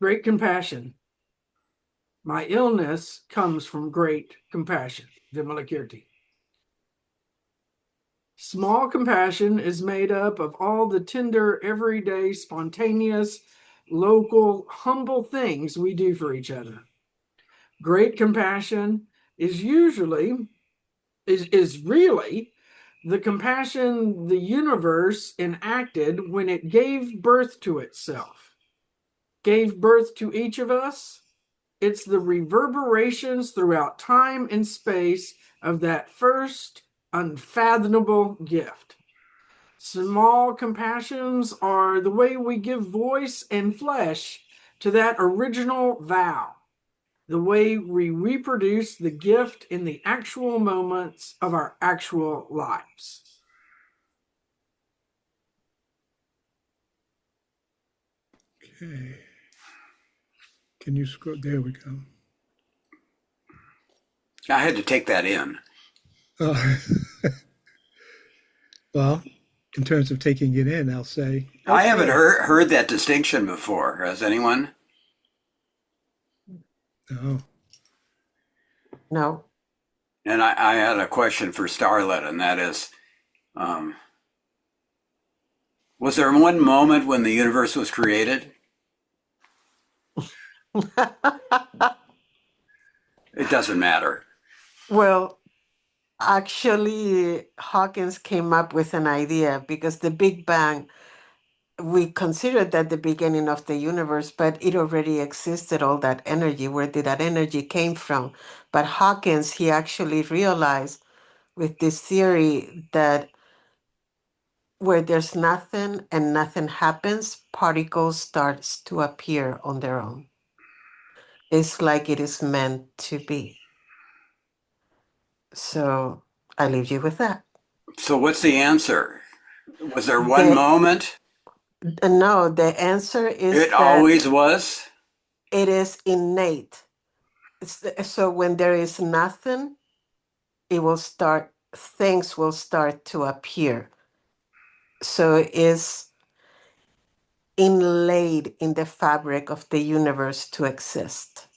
Great compassion. My illness comes from great compassion. Vimalakirti. Small compassion is made up of all the tender, everyday, spontaneous, local, humble things we do for each other. Great compassion is really the compassion the universe enacted when it gave birth to itself, gave birth to each of us. It's the reverberations throughout time and space of that first unfathomable gift. Small compassions are the way we give voice and flesh to that original vow, the way we reproduce the gift in the actual moments of our actual lives. Okay. Can you scroll? There we go. I had to take that in. Uh, well, in terms of taking it in, I'll say. I haven't Okay. heard that distinction before. Has anyone? Oh, No. And I had a question for Starlet, and that is, um, was there one moment when the universe was created? It doesn't matter. Well, actually, Hawkins came up with an idea because the Big Bang, we considered that the beginning of the universe, but it already existed, all that energy. Where did that energy came from? But Hawkins, he actually realized with this theory that where there's nothing and nothing happens, particles starts to appear on their own. It's like it is meant to be. So I leave you with that. So what's the answer? Was there one The moment? no, the answer is It that always was? it is innate. So when there is nothing, things will start to appear. So it is inlaid in the fabric of the universe to exist.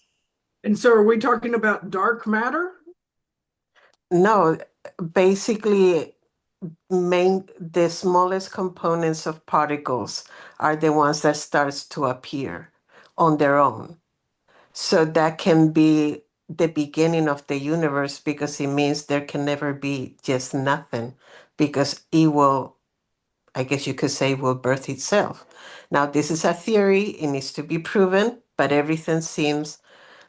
And so, are we talking about dark matter? No, basically, the smallest components of particles are the ones that starts to appear on their own. So that can be the beginning of the universe because it means there can never be just nothing because it will, I guess you could say, will birth itself. Now, this is a theory, it needs to be proven, but everything seems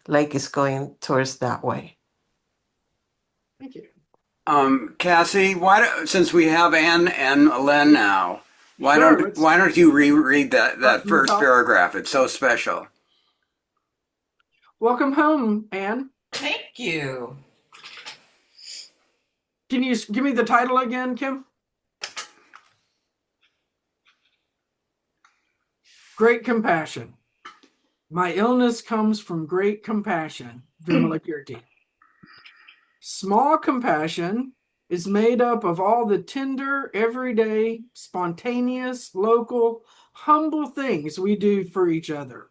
like it's going towards that way. Thank you. Cassie, since we have Anne and Len now, Sure. Let's why don't you reread start that from the first top. paragraph? It's so special. Welcome home, Anne. Thank you. Can you give me the title again, Kim? Great compassion. My illness comes from great compassion. Vimalakirti. Small compassion is made up of all the tender, everyday, spontaneous, local, humble things we do for each other.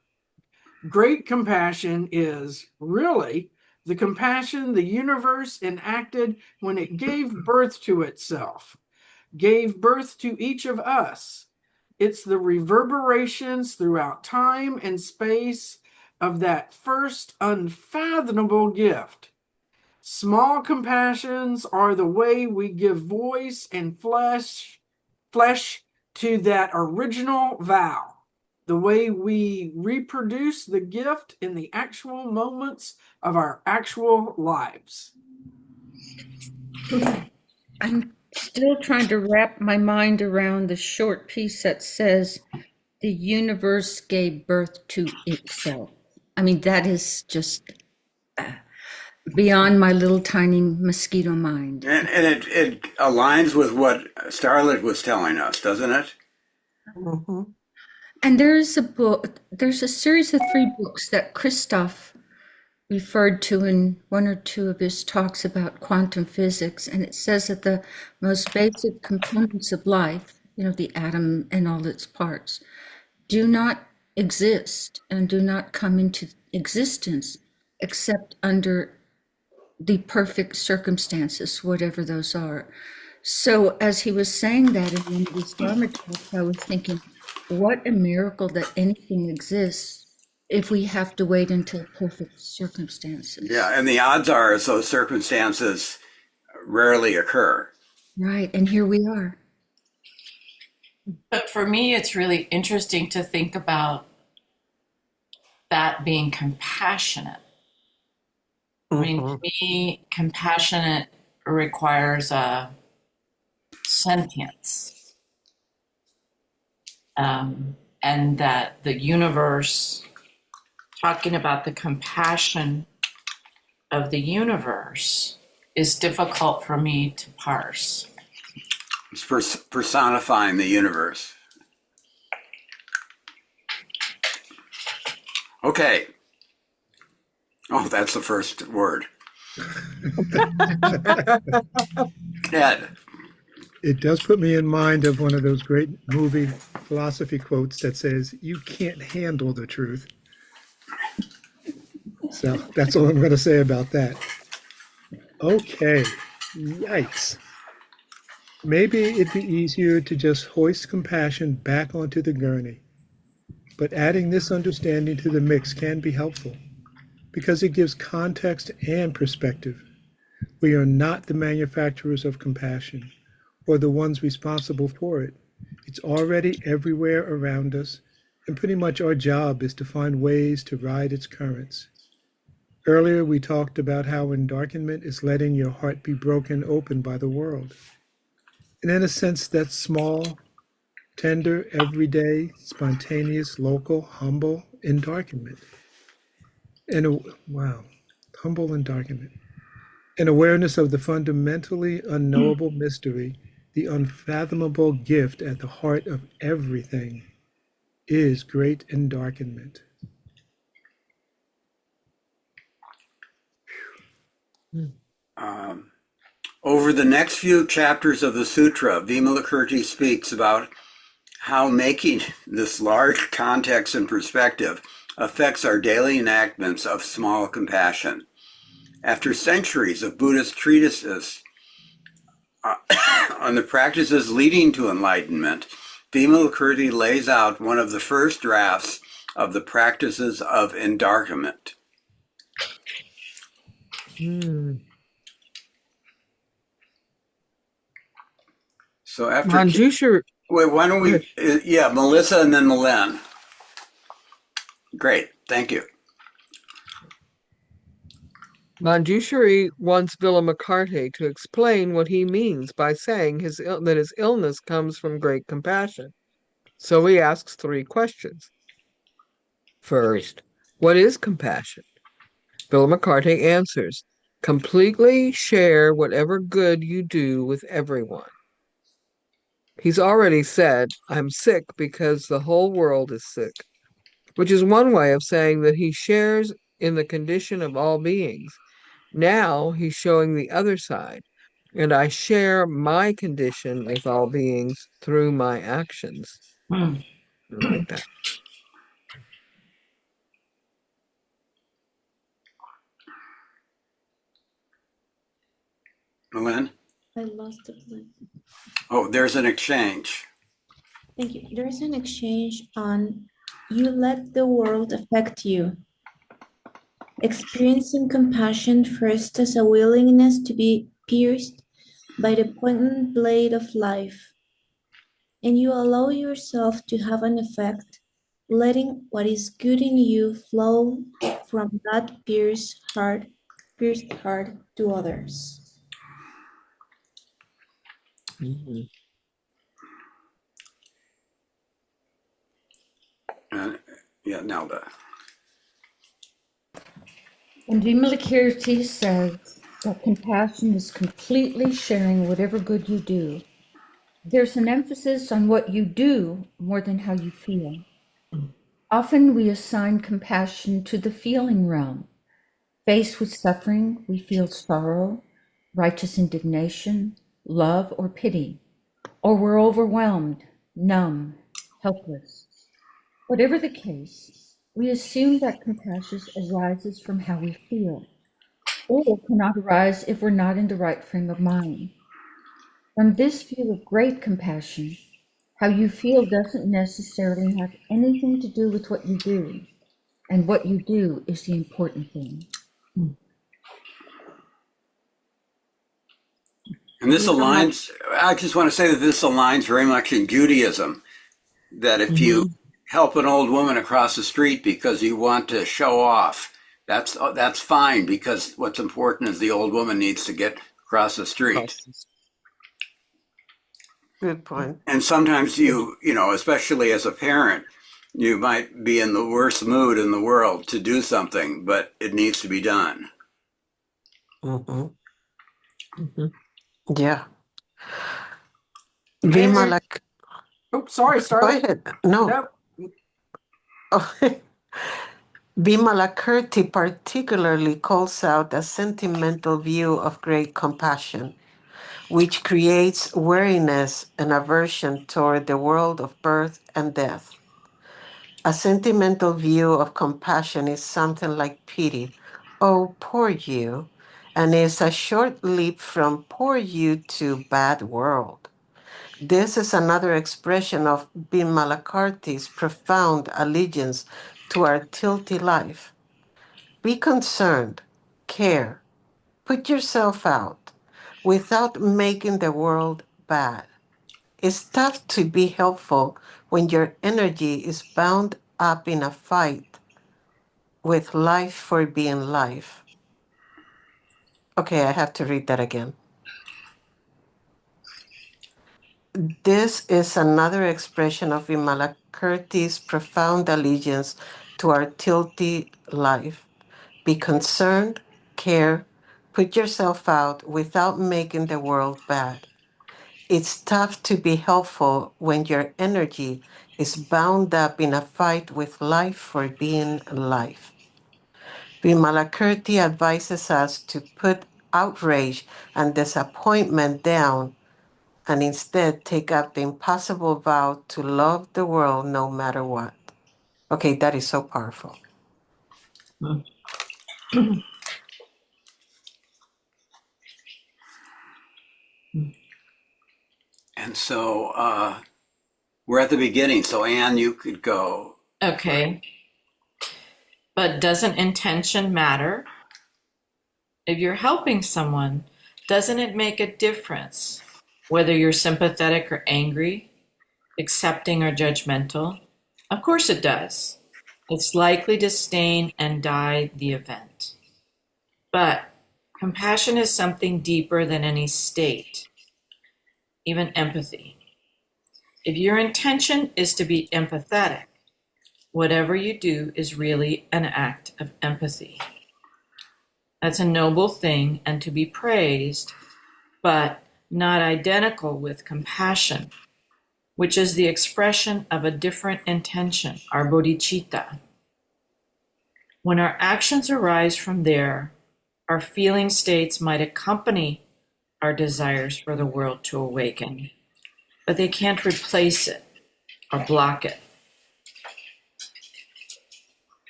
Great compassion is really the compassion the universe enacted when it gave birth to itself, gave birth to each of us. It's the reverberations throughout time and space of that first unfathomable gift. Small compassions are the way we give voice and flesh to that original vow, the way we reproduce the gift in the actual moments of our actual lives. I'm still trying to wrap my mind around the short piece that says the universe gave birth to itself. I mean, that is just beyond my little tiny mosquito mind. And it aligns with what Starlet was telling us, doesn't it? Mhm. And there's a series of 3 books that Christoph referred to in one or two of his talks about quantum physics. And it says that the most basic components of life, the atom and all its parts, do not exist and do not come into existence except under the perfect circumstances, whatever those are. So as he was saying that in one of his Dharma talks, I was thinking, what a miracle that anything exists if we have to wait until perfect circumstances. Yeah, and the odds are those circumstances rarely occur. Right, and here we are. But for me, it's really interesting to think about that being compassionate. I mean, to me, compassionate requires a sentience. And that the universe, talking about the compassion of the universe, is difficult for me to parse. It's personifying the universe. Okay. Oh, that's the first word. Ed. It does put me in mind of one of those great movie philosophy quotes that says, "You can't handle the truth." So that's all I'm going to say about that. Okay. Yikes. Maybe it'd be easier to just hoist compassion back onto the gurney. But adding this understanding to the mix can be helpful because it gives context and perspective. We are not the manufacturers of compassion or the ones responsible for it. It's already everywhere around us, and pretty much our job is to find ways to ride its currents. Earlier, we talked about how endarkenment is letting your heart be broken open by the world. And in a sense, that's small, tender, everyday, spontaneous, local, humble endarkenment. Humble endarkenment. An awareness of the fundamentally unknowable mystery, the unfathomable gift at the heart of everything, is great endarkenment. Over the next few chapters of the sutra, Vimalakirti speaks about how making this large context and perspective affects our daily enactments of small compassion. After centuries of Buddhist treatises on the practices leading to enlightenment, Vimalakirti lays out one of the first drafts of the practices of endarkenment. So after Manjushri, wait, why don't we? Yeah, Melissa and then Milen. Great, thank you. Manjushri wants Vimalakirti to explain what he means by saying that his illness comes from great compassion. So he asks 3 questions. First, what is compassion? Vimalakirti answers, completely share whatever good you do with everyone. He's already said, I'm sick because the whole world is sick, which is one way of saying that he shares in the condition of all beings. Now he's showing the other side, and I share my condition with all beings through my actions. I like that. Milen? I lost the point. Oh, there's an exchange. Thank you. There's an exchange on you let the world affect you. Experiencing compassion first as a willingness to be pierced by the pointed blade of life, and you allow yourself to have an effect, letting what is good in you flow from that pierced heart to others. Yeah, Nelda. And Vimalakirti says that compassion is completely sharing whatever good you do. There's an emphasis on what you do more than how you feel. Often we assign compassion to the feeling realm. Faced with suffering, we feel sorrow, righteous indignation, love, or pity, or we're overwhelmed, numb, helpless. Whatever the case, we assume that compassion arises from how we feel, or cannot arise if we're not in the right frame of mind. From this view of great compassion, how you feel doesn't necessarily have anything to do with what you do, and what you do is the important thing. And this aligns, I just want to say that this aligns very much in Judaism, that if you help an old woman across the street because you want to show off, that's fine, because what's important is the old woman needs to get across the street. Good point. And sometimes you know, especially as a parent, you might be in the worst mood in the world to do something, but it needs to be done. Yeah. And Vimalak. oh, sorry, Go Starlight. ahead. No. Nope. Oh. Vimalakirti particularly calls out a sentimental view of great compassion, which creates wariness and aversion toward the world of birth and death. A sentimental view of compassion is something like pity. Oh, poor you, and is a short leap from poor you to bad world. This is another expression of Bimalakarti's profound allegiance to our tilty life. Be concerned, care, put yourself out without making the world bad. It's tough to be helpful when your energy is bound up in a fight with life for being life. Okay, I have to read that again. This is another expression of Vimalakirti's profound allegiance to our tilty life. Be concerned, care, put yourself out without making the world bad. It's tough to be helpful when your energy is bound up in a fight with life for being life. Vimalakirti advises us to put outrage and disappointment down and instead take up the impossible vow to love the world no matter what. Okay, that is so powerful. And so we're at the beginning. So Anne, you could go. Okay. But doesn't intention matter? If you're helping someone, doesn't it make a difference whether you're sympathetic or angry, accepting or judgmental? Of course it does. It's likely to stain and dye the event. But compassion is something deeper than any state, even empathy. If your intention is to be empathetic, whatever you do is really an act of empathy. That's a noble thing and to be praised, but not identical with compassion, which is the expression of a different intention, our bodhicitta. When our actions arise from there, our feeling states might accompany our desires for the world to awaken, but they can't replace it or block it.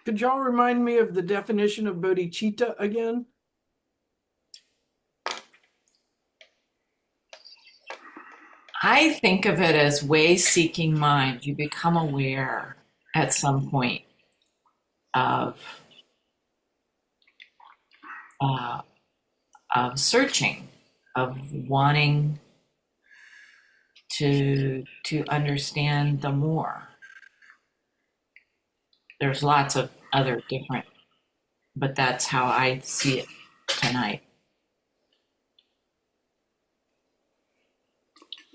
Could y'all remind me of the definition of bodhicitta again? I think of it as way-seeking mind. You become aware at some point of searching, of wanting to understand the more. There's lots of other different, but that's how I see it tonight.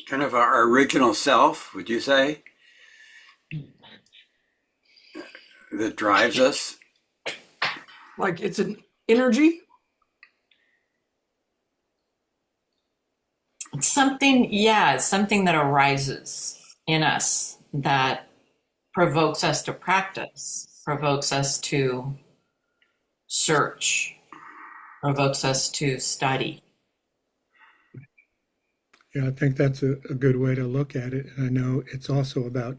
Kind of our original self, would you say? That drives us. Like it's an energy? It's something, yeah, it's something that arises in us that provokes us to practice, provokes us to search, provokes us to study. Yeah, I think that's a good way to look at it. And I know it's also about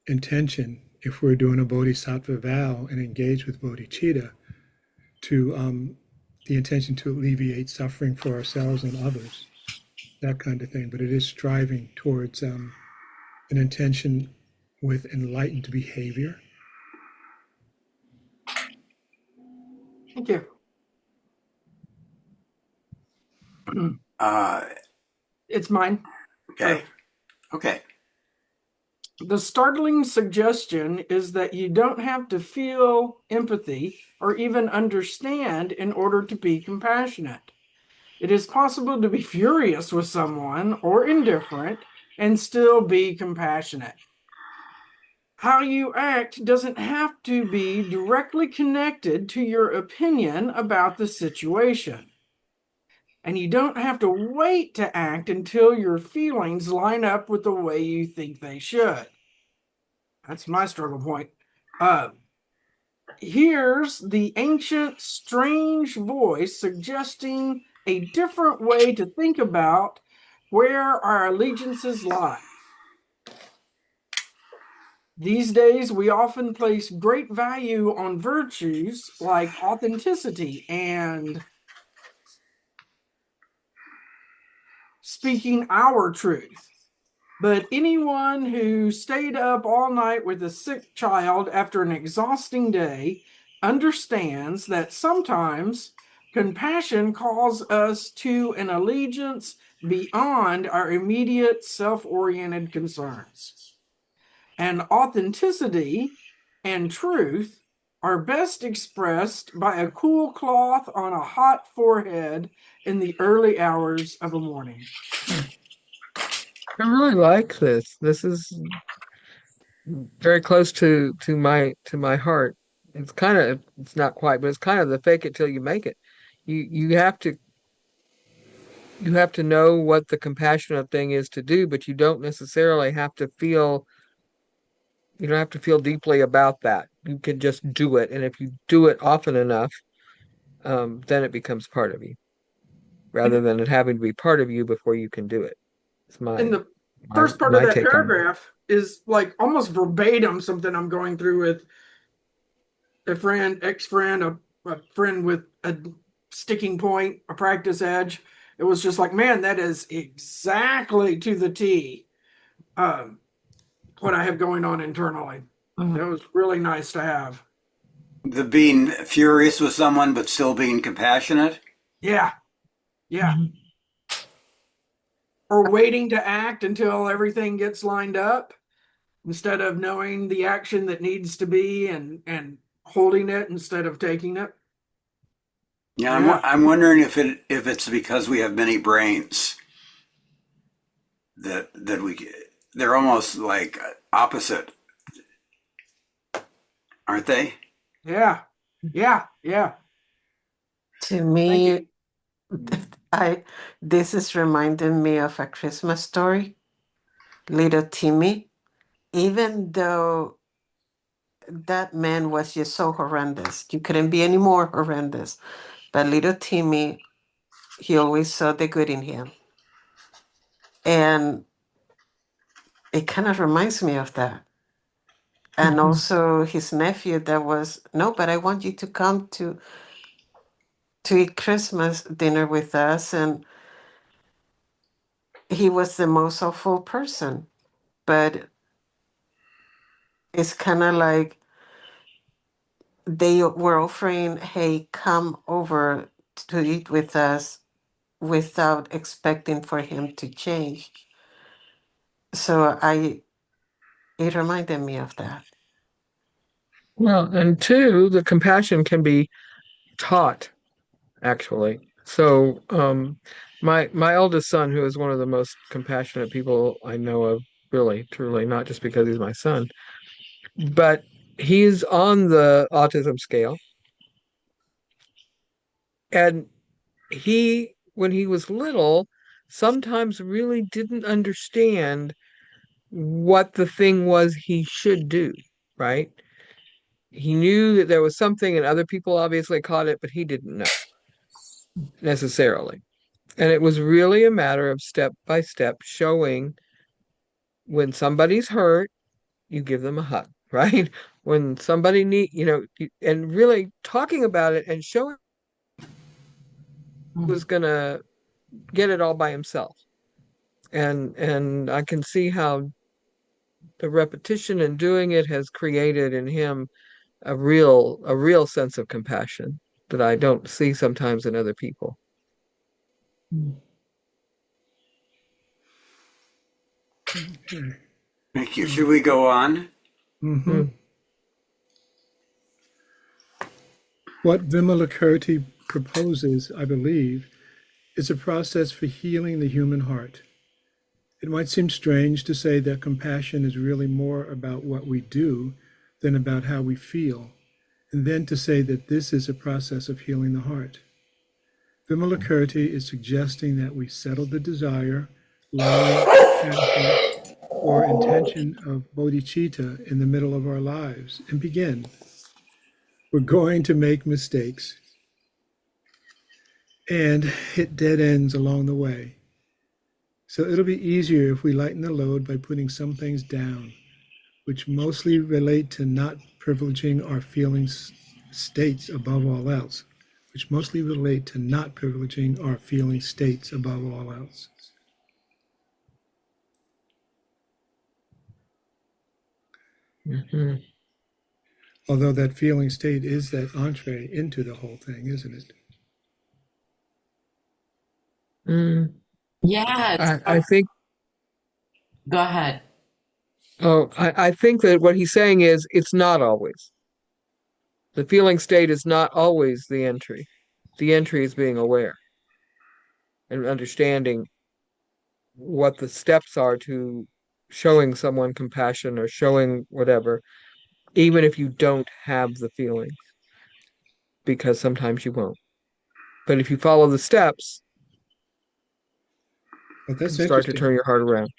intention. If we're doing a bodhisattva vow and engage with bodhicitta, to the intention to alleviate suffering for ourselves and others, that kind of thing. But it is striving towards an intention with enlightened behavior. Thank you. It's mine. Okay. Okay. The startling suggestion is that you don't have to feel empathy or even understand in order to be compassionate. It is possible to be furious with someone or indifferent and still be compassionate. How you act doesn't have to be directly connected to your opinion about the situation. And you don't have to wait to act until your feelings line up with the way you think they should. That's my struggle point. Here's the ancient, strange voice suggesting a different way to think about where our allegiances lie. These days, we often place great value on virtues like authenticity and speaking our truth. But anyone who stayed up all night with a sick child after an exhausting day understands that sometimes compassion calls us to an allegiance beyond our immediate self-oriented concerns. And authenticity and truth are best expressed by a cool cloth on a hot forehead in the early hours of a morning. I really like this. This is very close to my heart. It's not quite, but it's kind of the fake it till you make it. You have to know what the compassionate thing is to do, but you don't necessarily have to feel you don't have to feel deeply about that. You can just do it, and if you do it often enough, then it becomes part of you, rather than it having to be part of you before you can do it. It's In the first part of my that take on it. paragraph is like almost verbatim something I'm going through with a friend, ex-friend, a friend with a sticking point, a practice edge. It was just like, man, that is exactly to the T what I have going on internally. That was really nice to have. The being furious with someone but still being compassionate. Yeah, yeah. Or waiting to act until everything gets lined up instead of knowing the action that needs to be and holding it instead of taking it. Yeah, Yeah. I'm wondering if it's because we have many brains that they're almost like opposite, aren't they? Yeah. Yeah. Yeah. To Thank you. me, this is reminding me of a Christmas story, Little Timmy. Even though that man was just so horrendous, you couldn't be any more horrendous. But little Timmy, he always saw the good in him. And it kind of reminds me of that. And also his nephew that was, no, but I want you to come to eat Christmas dinner with us. And he was the most awful person. But it's kind of like they were offering, hey, come over to eat with us without expecting for him to change. So it reminded me of that. Well, and two, the compassion can be taught, actually. So, my eldest son, who is one of the most compassionate people I know of, really, truly, not just because he's my son, but he's on the autism scale. And when he was little, sometimes really didn't understand what the thing was he should do, right? He knew that there was something, and other people obviously caught it, but he didn't know necessarily. And it was really a matter of step by step showing when somebody's hurt, you give them a hug, right? When somebody and really talking about it and showing who's gonna get it all by himself. And I can see how the repetition and doing it has created in him a real sense of compassion that I don't see sometimes in other people. Okay. Thank you. Should we go on? Mm-hmm. Mm. What Vimalakirti proposes, I believe, is a process for healing the human heart. It might seem strange to say that compassion is really more about what we do than about how we feel, and then to say that this is a process of healing the heart. Vimalakirti is suggesting that we settle the desire, love, passion, or intention of bodhicitta in the middle of our lives and begin. We're going to make mistakes and hit dead ends along the way. So it'll be easier if we lighten the load by putting some things down, which mostly relate to not privileging our feelings states above all else, which mostly relate to not privileging our feeling states above all else. Mm-hmm. Although that feeling state is that entree into the whole thing, isn't it? Mm. Yeah, I think go ahead. I think that what he's saying is it's not always. The feeling state is not always the entry. The entry is being aware and understanding what the steps are to showing someone compassion or showing whatever, even if you don't have the feeling, because sometimes you won't. But if you follow the steps, Well, you can that's start to interesting. turn your heart around.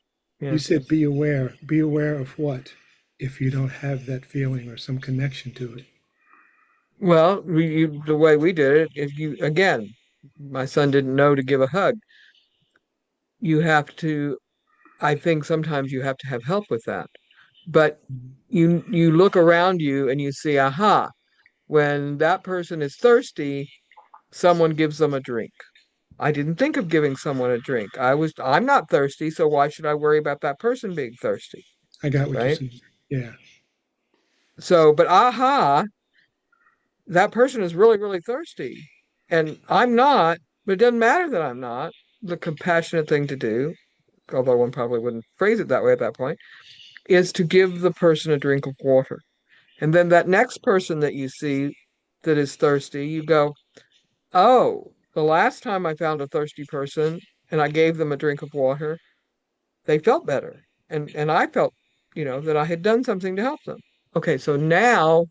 You Yeah. said be aware. Be aware of what if you don't have that feeling or some connection to it? Well, the way we did it, if you, again, my son didn't know to give a hug. You have to, I think sometimes you have to have help with that. But you look around you and you see, aha, when that person is thirsty, someone gives them a drink. I didn't think of giving someone a drink. I'm not thirsty, so why should I worry about that person being thirsty, I got what you're right? saying. Yeah, So, but aha, that person is really, really thirsty. And I'm not, but it doesn't matter that I'm not. The compassionate thing to do, although one probably wouldn't phrase it that way at that point, is to give the person a drink of water. And then that next person that you see that is thirsty, you go, oh, the last time I found a thirsty person and I gave them a drink of water, they felt better. And I felt, that I had done something to help them. Okay, so now,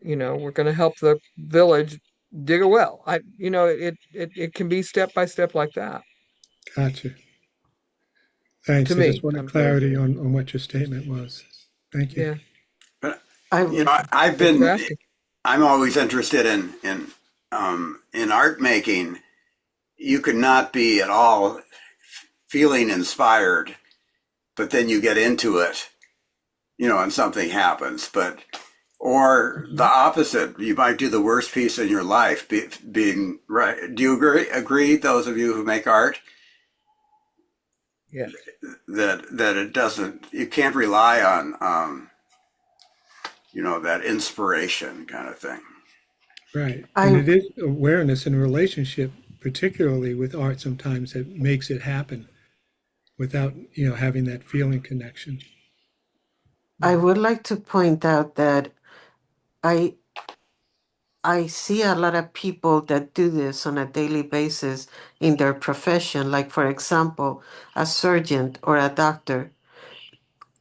we're going to help the village dig a well. It can be step by step like that. gotcha. Thanks. To I just me, wanted I'm sorry. clarity on what your statement was. Thank you. Yeah, But I I've thanks for been. asking. I'm always interested in art making. You could not be at all feeling inspired, but then you get into it, and something happens. But or the opposite, you might do the worst piece in your life, being right. Do you agree? Those of you who make art, Yes. that it doesn't. You can't rely on that inspiration kind of thing. Right. And I it is awareness in a relationship, particularly with art, sometimes that makes it happen without, having that feeling connection. I would like to point out that I I see a lot of people that do this on a daily basis in their profession, like for example, a surgeon or a doctor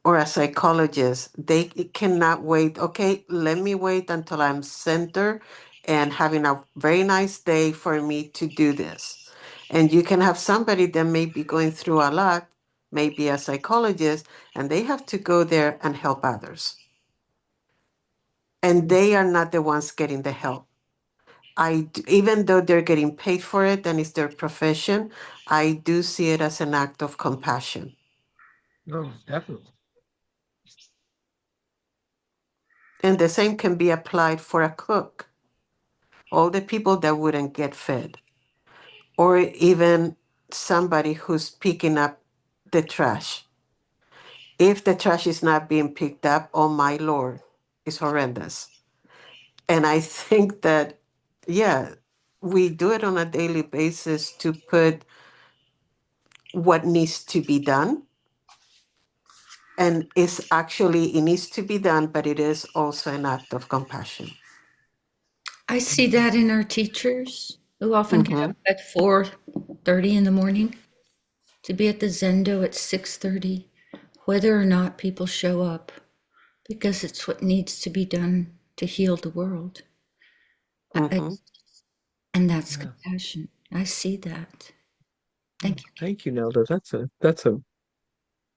or a psychologist. They cannot wait. Okay, let me wait until I'm centered and having a very nice day for me to do this. And you can have somebody that may be going through a lot, maybe a psychologist, and they have to go there and help others. And they are not the ones getting the help. Even though they're getting paid for it and it's their profession, I do see it as an act of compassion. Oh, definitely. And the same can be applied for a cook. All the people that wouldn't get fed, or even somebody who's picking up the trash. If the trash is not being picked up, oh my Lord, it's horrendous. And I think that, yeah, we do it on a daily basis to put what needs to be done. And it needs to be done, but it is also an act of compassion. I see that in our teachers who often get up at 4:30 in the morning to be at the Zendo at 6:30, whether or not people show up, because it's what needs to be done to heal the world. And that's compassion. I see that. Thank you. Thank you, Nelda. That's a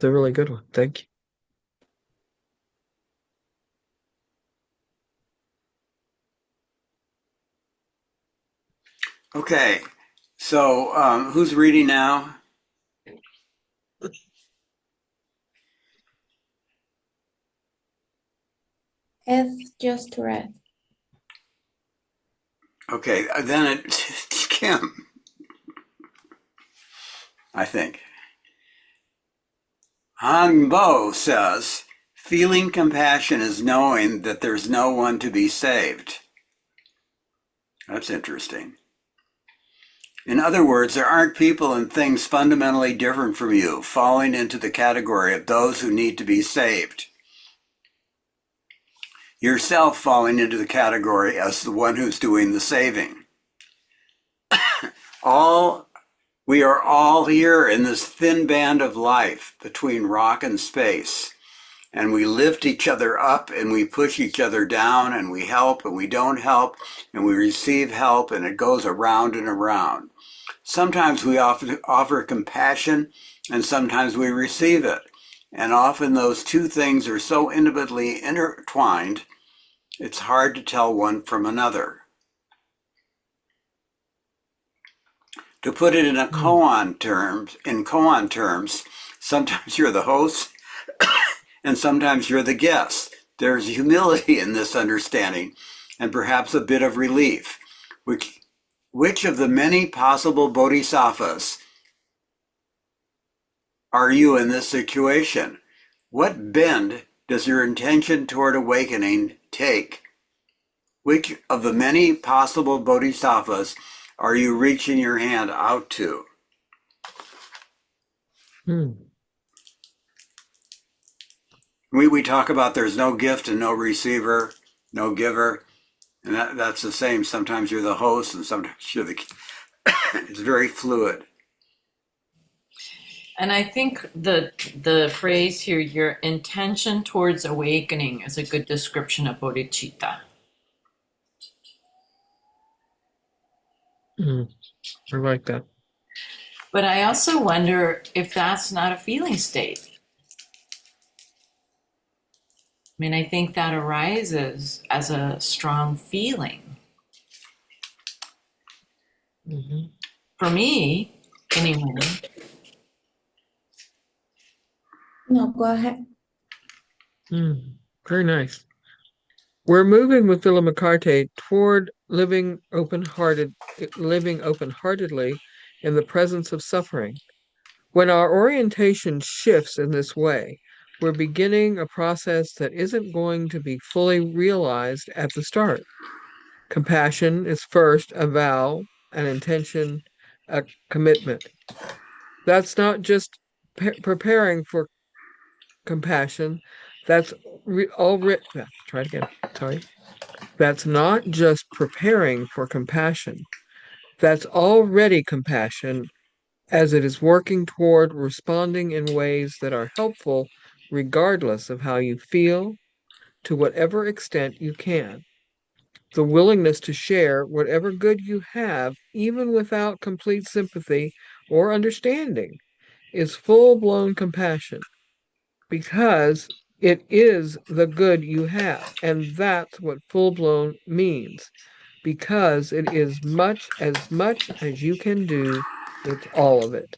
really good one. Thank you. Okay, so who's reading now? Ed just read. Okay, then it's Kim, I think. Han Bo says, feeling compassion is knowing that there's no one to be saved. That's interesting. In other words, there aren't people and things fundamentally different from you falling into the category of those who need to be saved. Yourself falling into the category as the one who's doing the saving. We are all here in this thin band of life between rock and space. And we lift each other up and we push each other down and we help and we don't help and we receive help and it goes around and around. Sometimes we offer compassion and sometimes we receive it. And often those two things are so intimately intertwined, it's hard to tell one from another. To put it in koan terms, sometimes you're the host and sometimes you're the guest. There's humility in this understanding and perhaps a bit of relief. Which of the many possible bodhisattvas are you in this situation? What bend does your intention toward awakening take? Which of the many possible bodhisattvas are you reaching your hand out to? We talk about there's no gift and no receiver, no giver, and that's the same. Sometimes you're the host and sometimes you're the... It's very fluid. And I think the phrase here, your intention towards awakening, is a good description of bodhicitta. I like that. But I also wonder if that's not a feeling state. I mean, I think that arises as a strong feeling. For me, anyway. No, go ahead. Very nice. We're moving with Vimalakirti toward living open-heartedly in the presence of suffering. When our orientation shifts in this way, we're beginning a process that isn't going to be fully realized at the start. Compassion is first a vow, an intention, a commitment. That's not just preparing for compassion. That's try it again. Sorry. That's not just preparing for compassion. That's already compassion as it is working toward responding in ways that are helpful regardless of how you feel, to whatever extent you can. The willingness to share whatever good you have, even without complete sympathy or understanding, is full-blown compassion because it is the good you have, and that's what full-blown means. because it is much as you can do with all of it.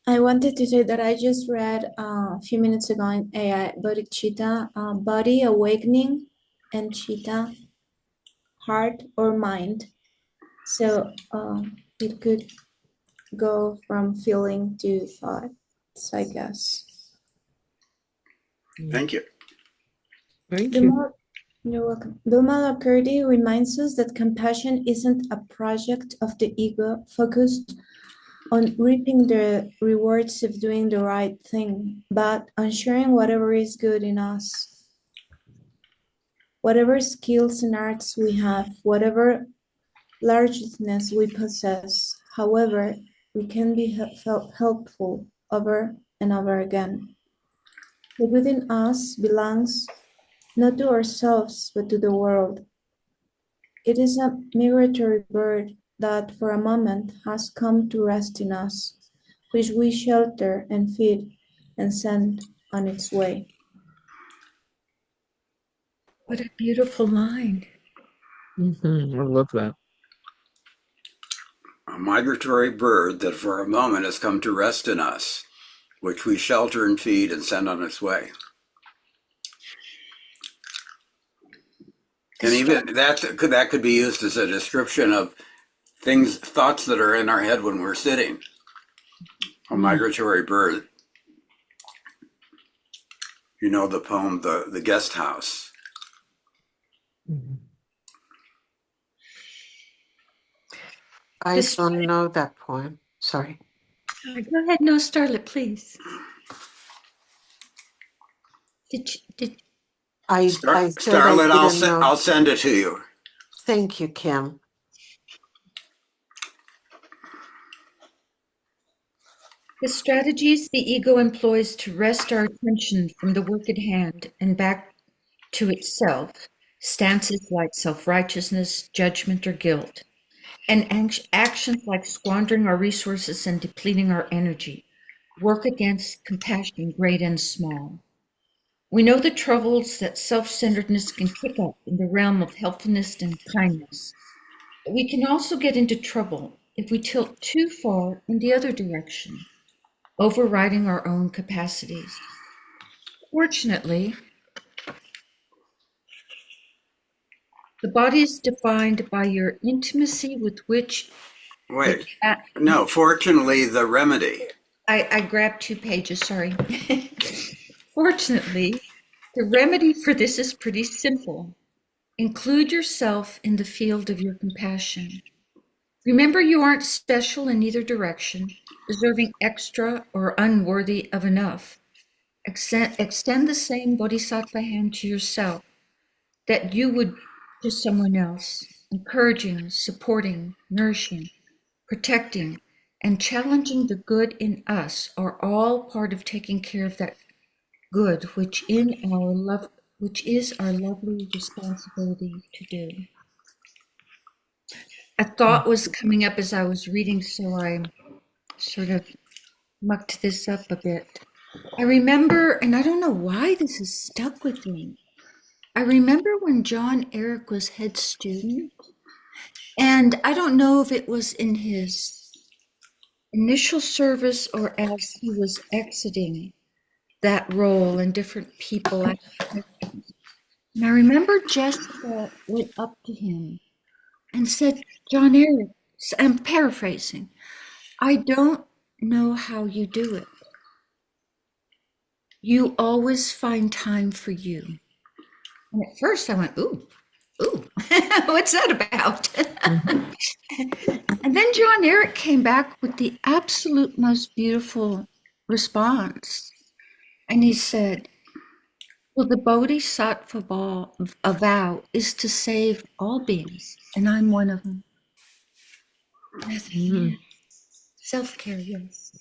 I wanted to say that I just read a few minutes ago in AI Bodhicitta, Body Awakening and Chitta, Heart or Mind. So it could go from feeling to thoughts, I guess. Thank you. Thank you. You're welcome. Vimalakirti reminds us that compassion isn't a project of the ego focused on reaping the rewards of doing the right thing, but on sharing whatever is good in us. Whatever skills and arts we have, whatever largeness we possess, however, we can be helpful over and over again. The good in us belongs not to ourselves, but to the world. It is a migratory bird that for a moment has come to rest in us, which we shelter and feed and send on its way. What a beautiful line. I love that. A migratory bird that for a moment has come to rest in us, which we shelter and feed and send on its way. And even that could be used as a description of thoughts that are in our head when we're sitting. A migratory bird. You know the poem, The Guest House. I don't know that poem. Sorry. Go ahead, no, Starlet, please. Did I said I Starlet, didn't know. I'll send it to you. Thank you, Kim. The strategies the ego employs to wrest our attention from the work at hand and back to itself, stances like self-righteousness, judgment, or guilt, and actions like squandering our resources and depleting our energy, work against compassion, great and small. We know the troubles that self-centeredness can kick up in the realm of helpfulness and kindness. But we can also get into trouble if we tilt too far in the other direction, overriding our own capacities. Fortunately, the body is defined by your intimacy with which... Wait, no, fortunately, the remedy. I grabbed 2 pages, sorry. Fortunately, the remedy for this is pretty simple. Include yourself in the field of your compassion. Remember, you aren't special in either direction, deserving extra or unworthy of enough. Extend the same bodhisattva hand to yourself that you would to someone else, encouraging, supporting, nourishing, protecting, and challenging the good in us are all part of taking care of that good which is our lovely responsibility to do. A thought was coming up as I was reading, so I sort of mucked this up a bit. I remember, and I don't know why this has stuck with me. I remember when John Eric was head student, and I don't know if it was in his initial service or as he was exiting that role and different people asked questions. And I remember Jessica went up to him and said, John Eric, I'm paraphrasing, I don't know how you do it. You always find time for you. And at first I went, ooh, what's that about? And then John Eric came back with the absolute most beautiful response. And he said, well, the bodhisattva vow is to save all beings, and I'm one of them. Self-care, yes.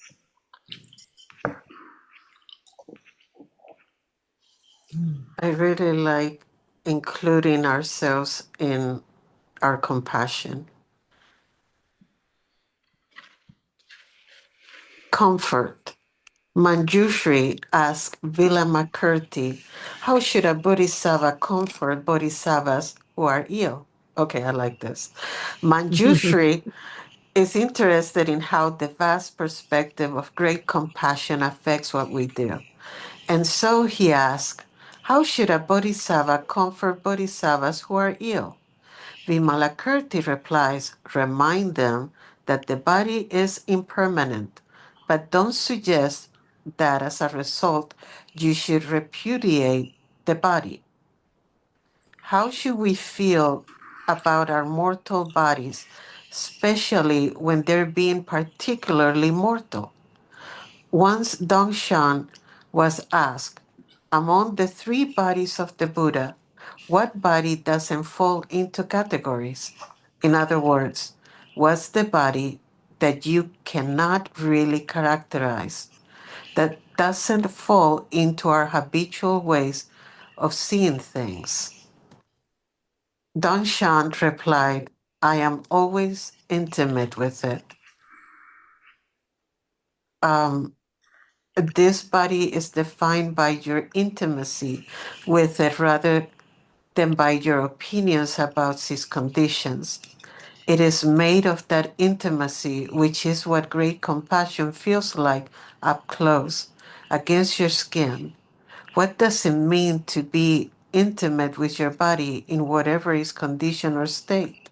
I really like including ourselves in our compassion. Comfort. Manjushri asked Vimalakirti, how should a bodhisattva comfort bodhisattvas who are ill? Okay, I like this. Manjushri is interested in how the vast perspective of great compassion affects what we do. And so he asked, how should a bodhisattva comfort bodhisattvas who are ill? Vimalakirti replies, remind them that the body is impermanent, but don't suggest that as a result you should repudiate the body. How should we feel about our mortal bodies, especially when they're being particularly mortal? Once Dongshan was asked, among the three bodies of the Buddha, what body doesn't fall into categories? In other words, what's the body that you cannot really characterize, that doesn't fall into our habitual ways of seeing things? Dongshan replied, I am always intimate with it. Um, this body is defined by your intimacy with it rather than by your opinions about its conditions. It is made of that intimacy, which is what great compassion feels like up close, against your skin. What does it mean to be intimate with your body in whatever its condition or state?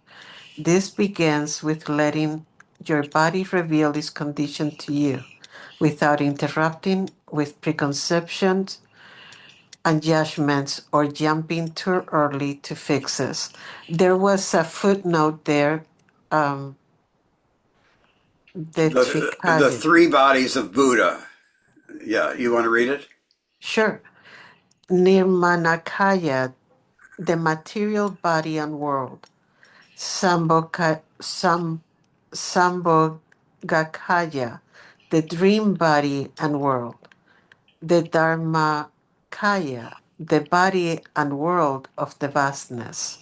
This begins with letting your body reveal its condition to you without interrupting with preconceptions and judgments or jumping too early to fixes. There was a footnote there, the The Trikaya. three bodies of Buddha. Yeah, you want to read it? Sure. Nirmanakaya, the material body and world. Sambhogakaya, the dream body and world. The Dharmakaya, the body and world of the vastness.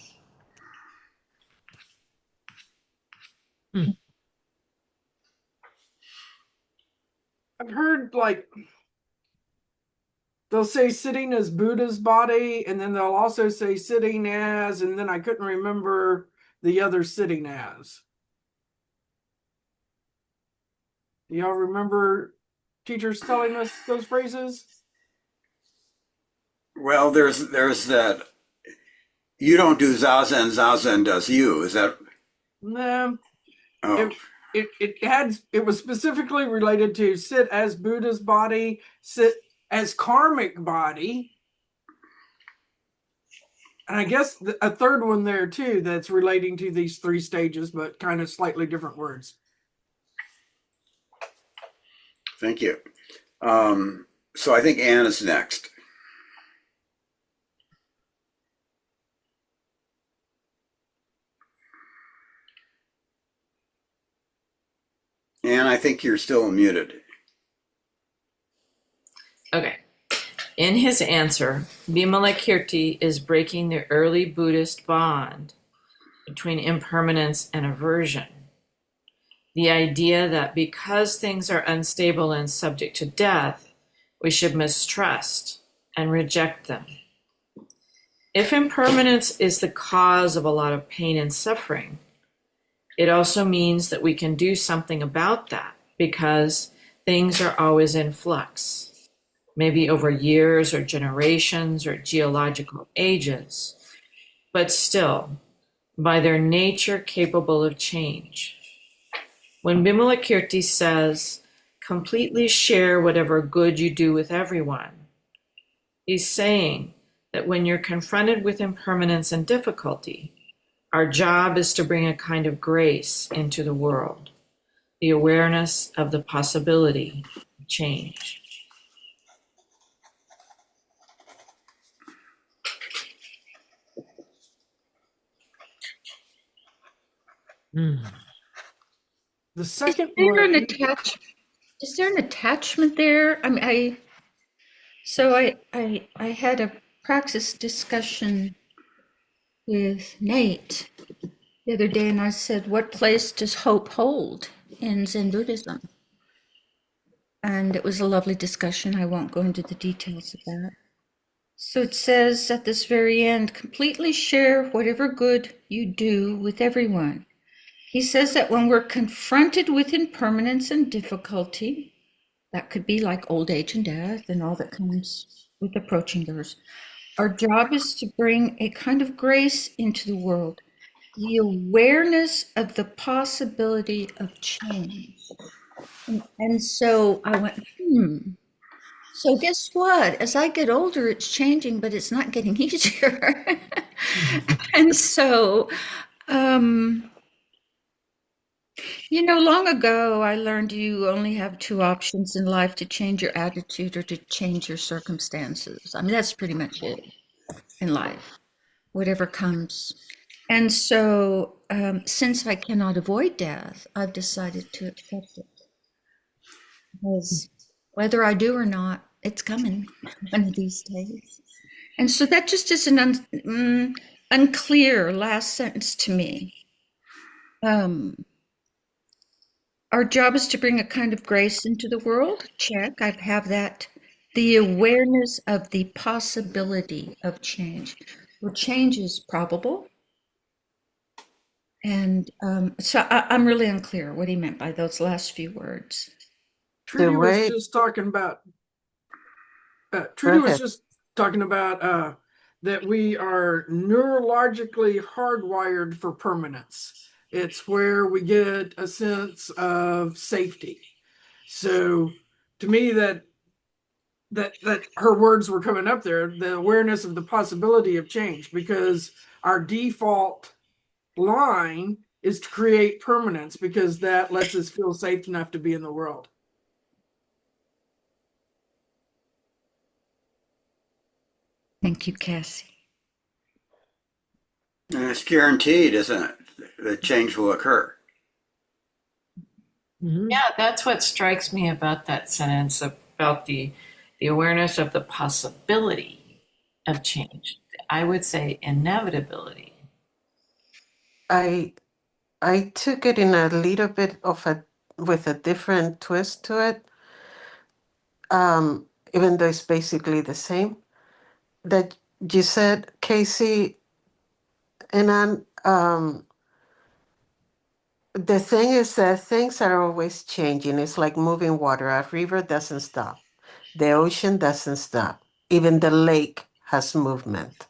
I've heard like they'll say sitting as Buddha's body, and then they'll also say sitting as, and then I couldn't remember the other sitting as. Do y'all remember teachers telling us those phrases? Well, there's that. You don't do zazen, zazen does you. Is that? No. Oh, It was specifically related to sit as Buddha's body, sit as karmic body, and I guess a third one there too that's relating to these three stages, but kind of slightly different words. thank you. So I think Anne is next. Anne, I think you're still muted. Okay. In his answer, Vimalakirti is breaking the early Buddhist bond between impermanence and aversion. The idea that because things are unstable and subject to death, we should mistrust and reject them. If impermanence is the cause of a lot of pain and suffering, it also means that we can do something about that because things are always in flux, maybe over years or generations or geological ages, but still, by their nature, capable of change. When Vimalakirti says, completely share whatever good you do with everyone, he's saying that when you're confronted with impermanence and difficulty, our job is to bring a kind of grace into the world, the awareness of the possibility of change. The second Is there an way, attach? Is there an attachment there? I mean, I had a praxis discussion with Nate the other day, and I said, "What place does hope hold in Zen Buddhism?" and it was a lovely discussion. I won't go into the details of that. So it says at this very end, completely share whatever good you do with everyone. He says that when we're confronted with impermanence and difficulty, that could be like old age and death and all that comes with approaching yours, our job is to bring a kind of grace into the world, the awareness of the possibility of change. And so I went, So guess what? As I get older, it's changing, but it's not getting easier. And so, long ago, I learned you only have two options in life: to change your attitude or to change your circumstances. I mean, that's pretty much it in life, whatever comes. And so, since I cannot avoid death, I've decided to accept it. Because whether I do or not, it's coming one of these days. And so that just is an unclear last sentence to me. Our job is to bring a kind of grace into the world. Check, I have that. The awareness of the possibility of change. Well, change is probable. And so I'm really unclear what he meant by those last few words. Trudy was way, just talking about go Trudy was ahead. just talking about that we are neurologically hardwired for permanence. It's where we get a sense of safety. So to me that her words were coming up there, the awareness of the possibility of change, because our default line is to create permanence because that lets us feel safe enough to be in the world. Thank you, Cassie. And it's guaranteed, isn't it, that change will occur? Yeah, that's what strikes me about that sentence about the awareness of the possibility of change. I would say inevitability. I I took it in a little bit of with a different twist to it, even though it's basically the same. That you said, Casey, and the thing is that things are always changing. It's like moving water. A river doesn't stop. The ocean doesn't stop. Even the lake has movement.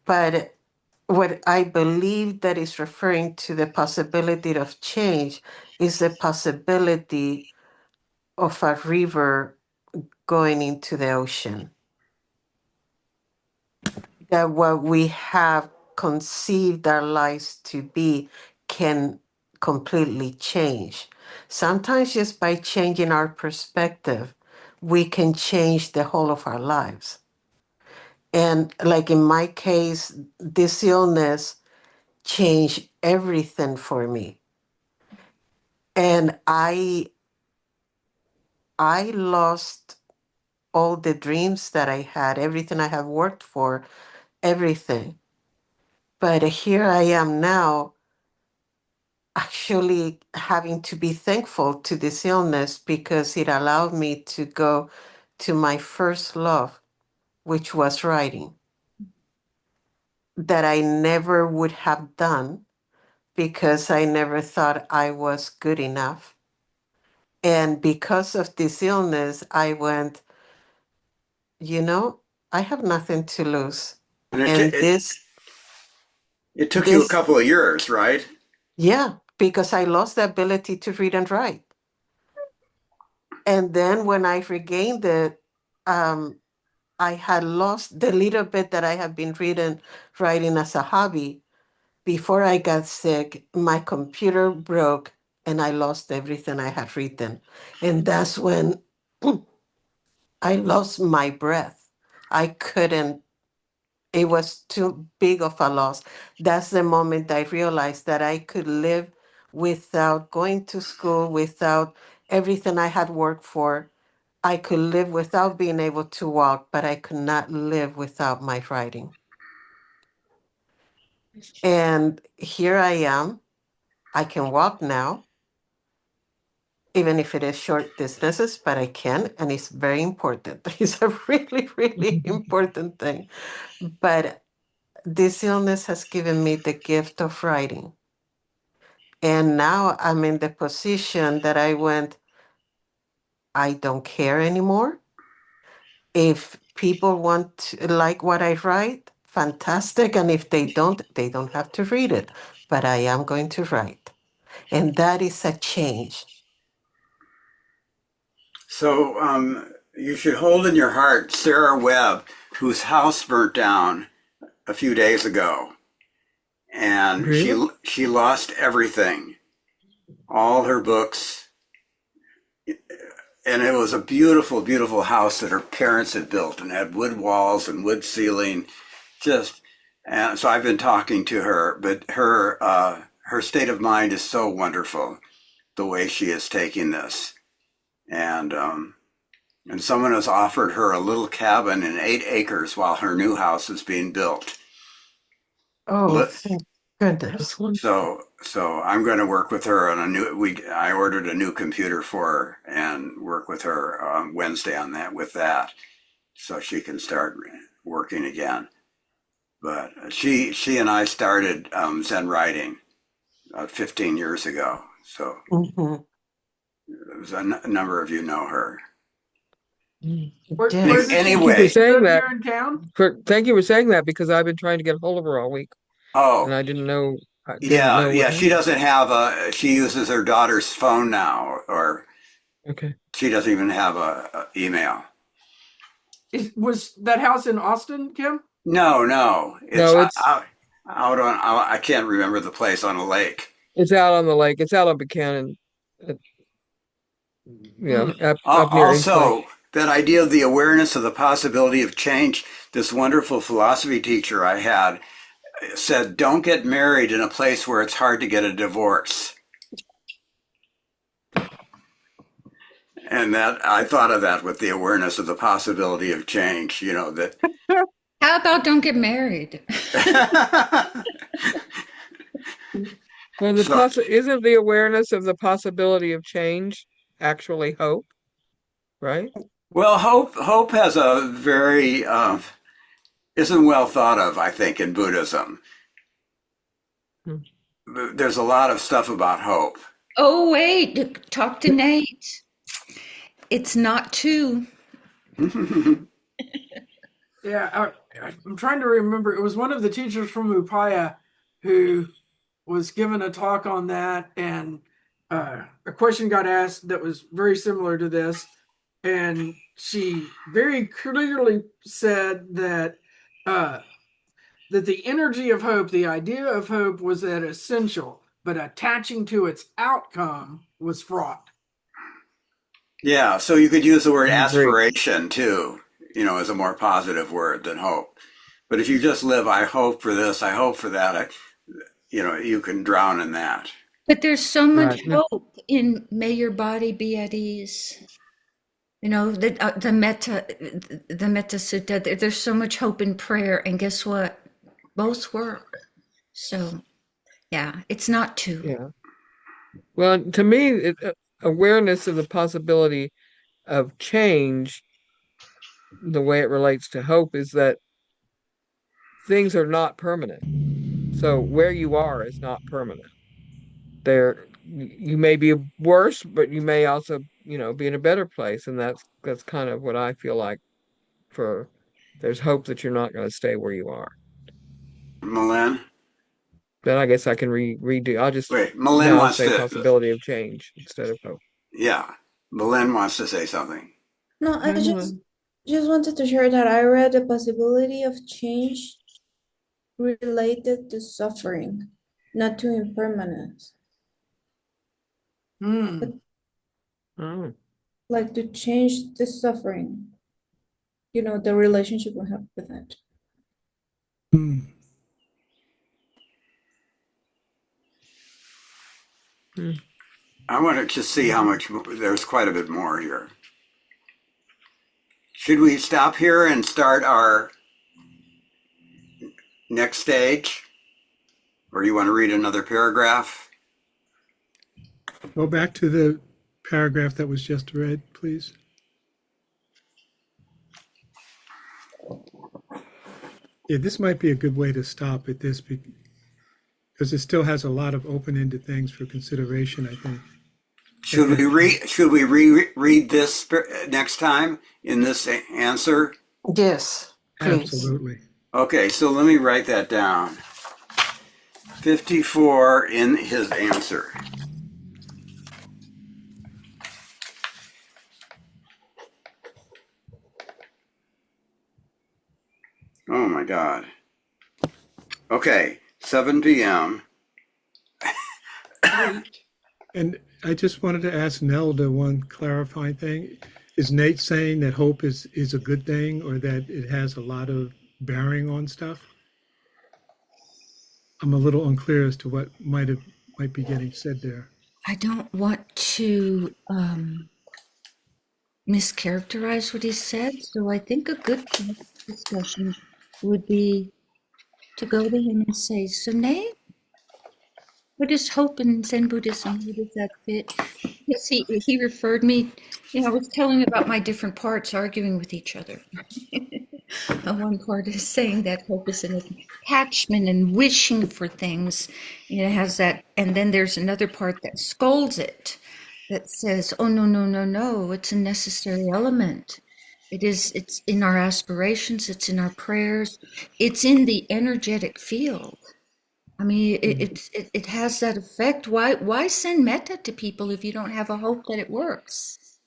But what I believe that is referring to the possibility of change is the possibility of a river going into the ocean. That what we have conceived our lives to be can completely change. Sometimes just by changing our perspective, we can change the whole of our lives. And like in my case, this illness changed everything for me. And I lost all the dreams that I had, everything I have worked for, everything. But here I am now, actually having to be thankful to this illness because it allowed me to go to my first love, which was writing, that I never would have done because I never thought I was good enough. And because of this illness, I went, you know, I have nothing to lose. And And it took you a this, couple of years, right? yeah, because I lost the ability to read and write. And then when I regained it, um, I had lost the little bit that I had been writing as a hobby. Before I got sick, my computer broke and I lost everything I had written. And that's when I lost my breath. I couldn't, it was too big of a loss. That's the moment I realized that I could live without going to school, without everything I had worked for. I could live without being able to walk, but I could not live without my writing. And here I am. I can walk now. even if it is short distances, but I can, and it's very important. It's a really, really important thing. But this illness has given me the gift of writing. And now I'm in the position that I went, I don't care anymore. If people want to like what I write, fantastic. And if they don't have to read it. But I am going to write. And that is a change. So you should hold in your heart Sarah Webb, whose house burnt down a few days ago, and Really? she lost everything, all her books, and it was a beautiful, beautiful house that her parents had built and had wood walls and wood ceiling. Just and so I've been talking to her, but her state of mind is so wonderful, the way she is taking this, and someone has offered her a little cabin in 8 acres while her new house is being built. Oh, But thank goodness. That's wonderful. so I'm going to work with her on a new. I ordered a new computer for her and work with her on Wednesday on that with that, so she can start working again. But she and I started Zen writing 15 years ago. So Mhm. a number of you know her. Mm. Where Yes. does she Thank you for Anyway, saying live that. here in town? Thank you for saying that because I've been trying to get a hold of her all week, and oh I didn't know. I didn't yeah, know what yeah. She happened. doesn't have a. She uses her daughter's phone now, or Okay. she doesn't even have a email. Was that house in Austin, Kim? No, it's No, out on. I can't remember the place on a lake. it's out on the lake. It's out on Buchanan, uh, Hmm. up near Inch Lake. Also, that idea of the awareness of the possibility of change. This wonderful philosophy teacher I had said, "Don't get married in a place where it's hard to get a divorce." And that I thought of that with the awareness of the possibility of change. You know that. How about don't get married? Well, So, isn't the awareness of the possibility of change actually hope, right? well, hope has a very isn't well thought of, I think, in Buddhism. Hmm. There's a lot of stuff about hope. Oh, wait, talk to Nate. It's not two. Yeah, I'm trying to remember. It was one of the teachers from Upaya who was given a talk on that, and a question got asked that was very similar to this, and she very clearly said that that the energy of hope, the idea of hope, was that essential, but attaching to its outcome was fraught. Yeah, so you could use the word I agree. aspiration too, as a more positive word than hope. But if you just live, I hope for this, I hope for that, you can drown in that. But there's so much Right. No. hope in may your body be at ease. You know, the Metta Sutta, there's so much hope in prayer. And guess what? Both work. So, yeah, it's not two. Yeah. Well, to me, awareness of the possibility of change, the way it relates to hope, is that things are not permanent. So where you are is not permanent. You may be worse, but you may also, be in a better place, and that's kind of what I feel like. For there's hope that you're not going to stay where you are. Malin? Then I guess I can redo. I'll just Wait, Malin now wants say to, possibility of change instead of hope. yeah, Malin wants to say something. No, I Hang just on. just wanted to share that I read the possibility of change related to suffering, not to impermanence, Hmm. but Oh. like to change the suffering, the relationship we have with it. Hmm. Hmm. I want to just see how much, there's quite a bit more here. Should we stop here and start our next stage? Or you want to read another paragraph? Go back to the paragraph that was just read, please? Yeah, this might be a good way to stop at this because it still has a lot of open-ended things for consideration, I think. Should we reread this next time in this answer? Yes, please. Absolutely. Okay, so let me write that down. 54 in his answer. Oh my God. Okay, 7 p.m. And I just wanted to ask Nelda one clarifying thing. Is Nate saying that hope is a good thing or that it has a lot of bearing on stuff? I'm a little unclear as to what might be getting said there. I don't want to mischaracterize what he said, so I think a good discussion would be to go to him and say, so Nate, what is hope in Zen Buddhism? How does that fit? Yes, he referred me, I was telling about my different parts arguing with each other. One part is saying that hope is an attachment and wishing for things. It has that, and then there's another part that scolds it, that says, oh, no, no, no, no, it's a necessary element. It's in our aspirations, it's in our prayers, it's in the energetic field. I mean, it has that effect. Why send metta to people if you don't have a hope that it works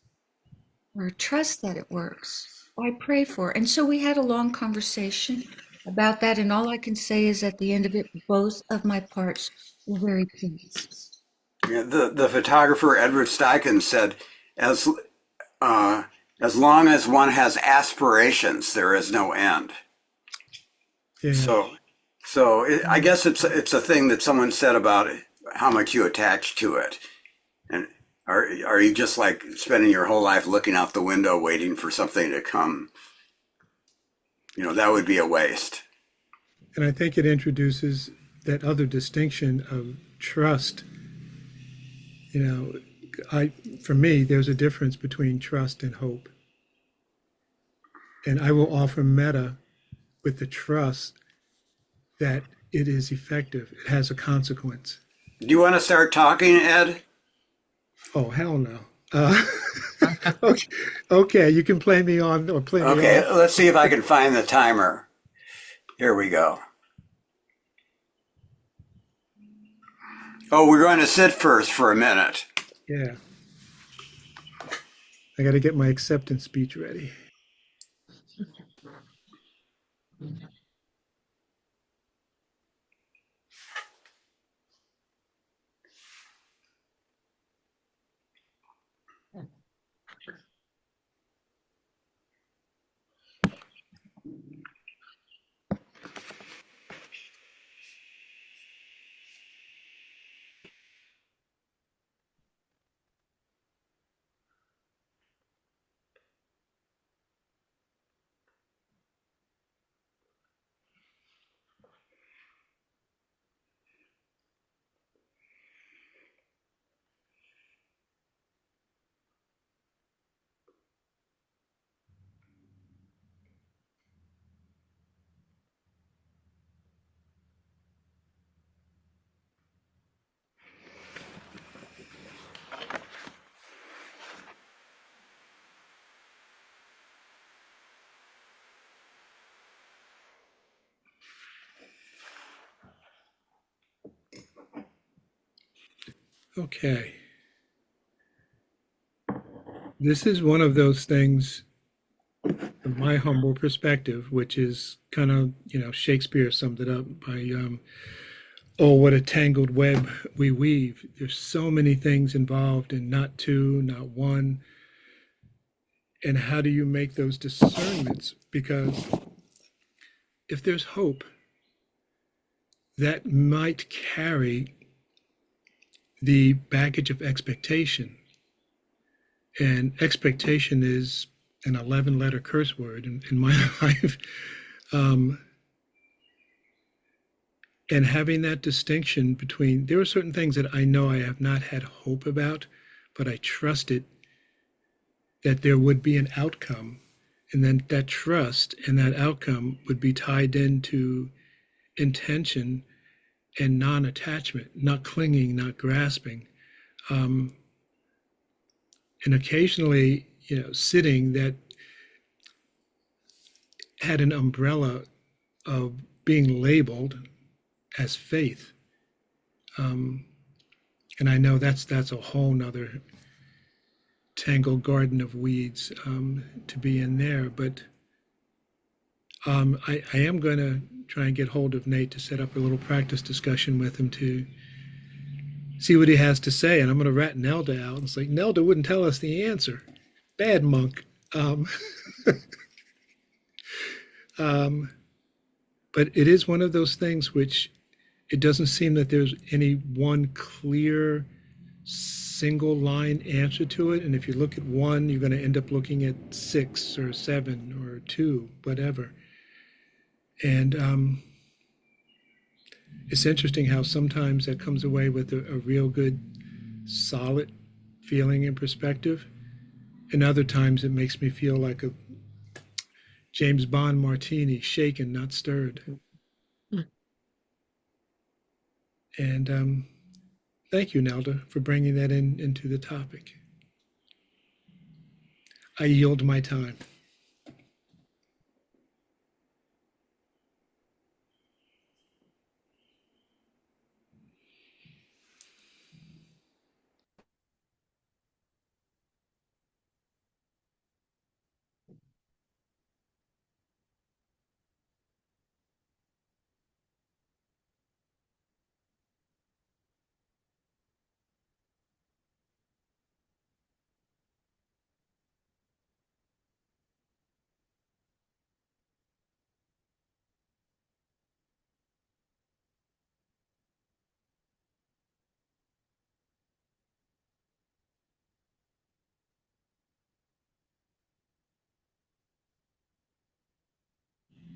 or trust that it works? Why pray for it? And so we had a long conversation about that, and all I can say is at the end of it, both of my parts were very pleased. Yeah, the photographer Edward Steichen said, as long as one has aspirations, there is no end. Yeah. So I guess it's a thing that someone said about how much you attach to it. And are you just like spending your whole life looking out the window waiting for something to come? That would be a waste. And I think it introduces that other distinction of trust. For me, there's a difference between trust and hope. And I will offer metta with the trust that it is effective. It has a consequence. Do you want to start talking, Ed? Oh, hell no. Okay, you can play me on or play me on. Okay, let's see if I can find the timer. Here we go. Oh, we're going to sit first for a minute. Yeah. I got to get my acceptance speech ready. Okay. This is one of those things, from my humble perspective, which is kind of, Shakespeare summed it up by, oh, what a tangled web we weave. There's so many things involved in not two, not one. And how do you make those discernments? Because if there's hope, that might carry the baggage of expectation. And expectation is an 11-letter curse word in my life. And having that distinction between, there are certain things that I know I have not had hope about, but I trusted that there would be an outcome, and then that trust and that outcome would be tied into intention and non-attachment, not clinging, not grasping. And occasionally, sitting that had an umbrella of being labeled as faith. And I know that's a whole nother tangled garden of weeds to be in there. But I am going to try and get hold of Nate to set up a little practice discussion with him to see what he has to say. And I'm going to rat Nelda out. It's like, Nelda wouldn't tell us the answer. Bad monk. But it is one of those things which it doesn't seem that there's any one clear single line answer to it. And if you look at one, you're going to end up looking at 6 or 7 or 2, whatever. And it's interesting how sometimes that comes away with a real good, solid feeling and perspective. And other times it makes me feel like a James Bond martini, shaken, not stirred. And thank you, Nelda, for bringing that into the topic. I yield my time.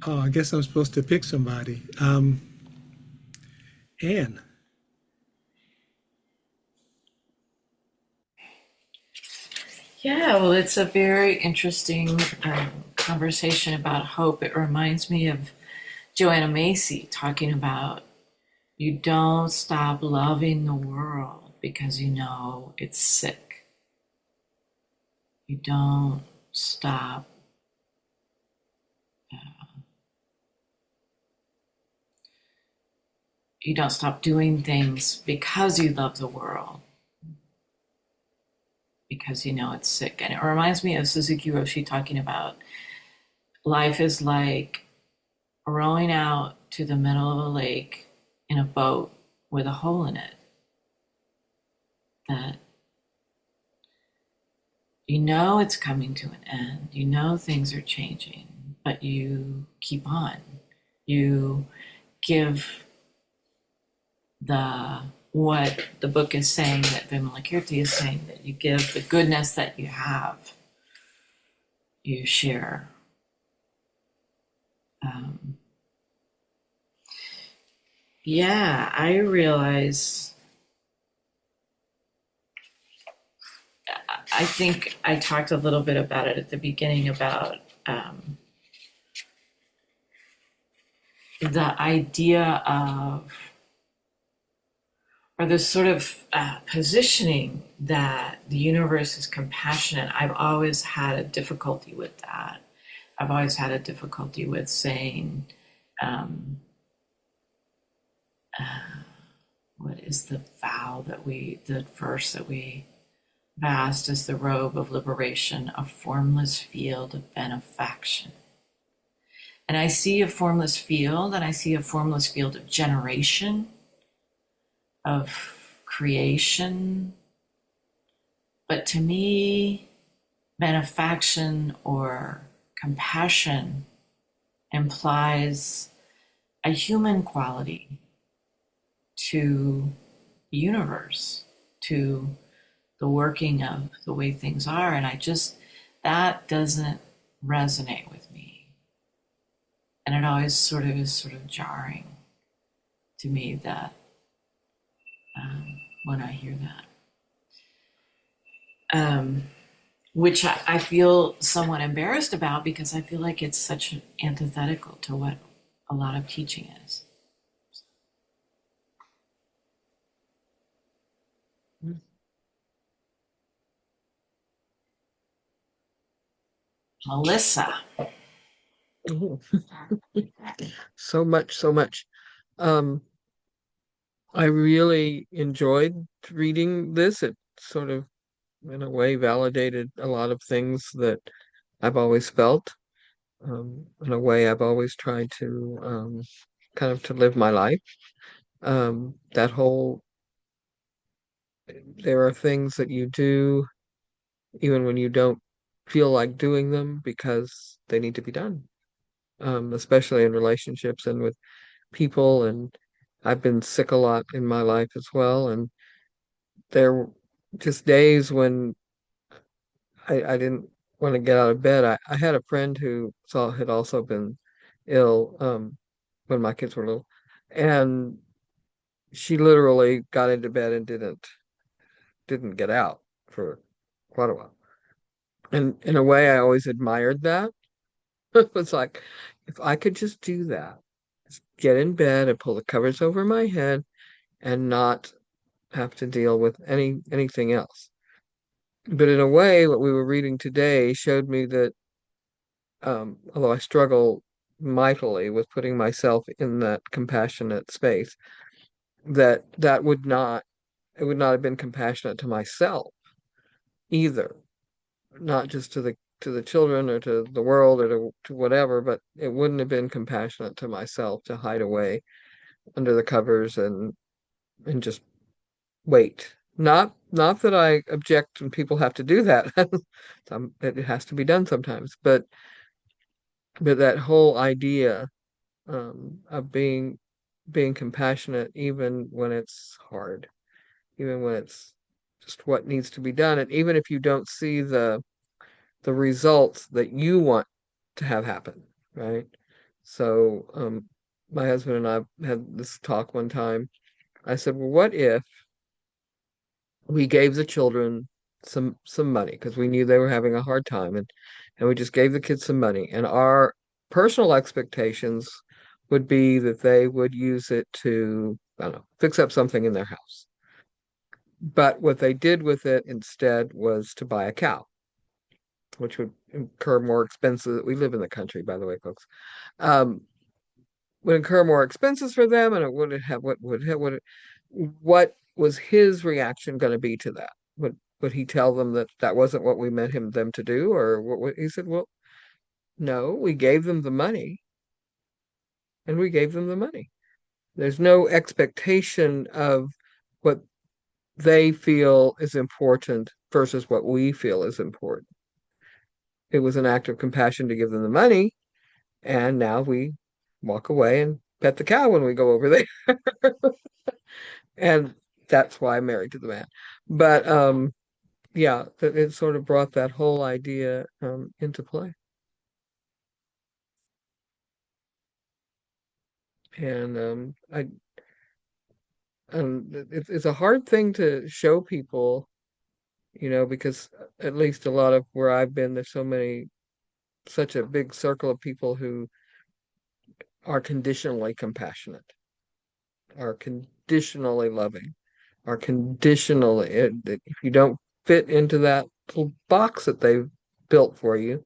Oh, I guess I'm supposed to pick somebody. Anne. Yeah, well, it's a very interesting conversation about hope. It reminds me of Joanna Macy talking about you don't stop loving the world because you know it's sick. You don't stop doing things because you love the world, because you know it's sick. And it reminds me of Suzuki Roshi talking about life is like rowing out to the middle of a lake in a boat with a hole in it. That you know it's coming to an end, you know things are changing, but you keep on. You give what the book is saying, that Vimalakirti is saying, that you give the goodness that you have, you share. Yeah, I realize, I think I talked a little bit about it at the beginning about the idea of, or this sort of positioning that the universe is compassionate. I've always had a difficulty with that. I've always had a difficulty with saying, what is the verse that we, vast is the robe of liberation, a formless field of benefaction. And I see a formless field, and I see a formless field of generation, of creation. But to me, benefaction or compassion implies a human quality to the universe, to the working of the way things are. And that doesn't resonate with me. And it always is sort of jarring to me that when I hear that. which I feel somewhat embarrassed about because I feel like it's such an antithetical to what a lot of teaching is. Melissa. Ooh. So much, so much. Um, I really enjoyed reading this. It sort of, in a way, validated a lot of things that I've always felt. In a way, I've always tried to kind of to live my life. That whole, there are things that you do even when you don't feel like doing them because they need to be done, especially in relationships and with people. And I've been sick a lot in my life as well. And there were just days when I didn't want to get out of bed. I had a friend who had also been ill when my kids were little. And she literally got into bed and didn't get out for quite a while. And in a way, I always admired that. It was like, if I could just do that, just get in bed and pull the covers over my head and not have to deal with anything else. But in a way, what we were reading today showed me that although I struggle mightily with putting myself in that compassionate space, that would not it would not have been compassionate to myself either, not just to the children or to the world or to whatever, but it wouldn't have been compassionate to myself to hide away under the covers and just wait. Not that I object when people have to do that. It has to be done sometimes, but that whole idea of being compassionate even when it's hard, even when it's just what needs to be done, and even if you don't see the results that you want to have happen, right? So my husband and I had this talk one time. I said, well, what if we gave the children some money because we knew they were having a hard time, and we just gave the kids some money, and our personal expectations would be that they would use it to, I don't know, fix up something in their house. But what they did with it instead was to buy a cow, which would incur more expenses. We live in the country, by the way, folks. Um, would incur more expenses for them, and it would have what was his reaction going to be to that? Would he tell them that that wasn't what we meant them to do, or what? He said, well, no, we gave them the money, and we gave them the money. There's no expectation of what they feel is important versus what we feel is important. It was an act of compassion to give them the money, and now we walk away and pet the cow when we go over there. And that's why I'm married to the man. But yeah, it sort of brought that whole idea into play. And it's a hard thing to show people, because at least a lot of where I've been, there's such a big circle of people who are conditionally compassionate, are conditionally loving, are conditionally, if you don't fit into that little box that they've built for you,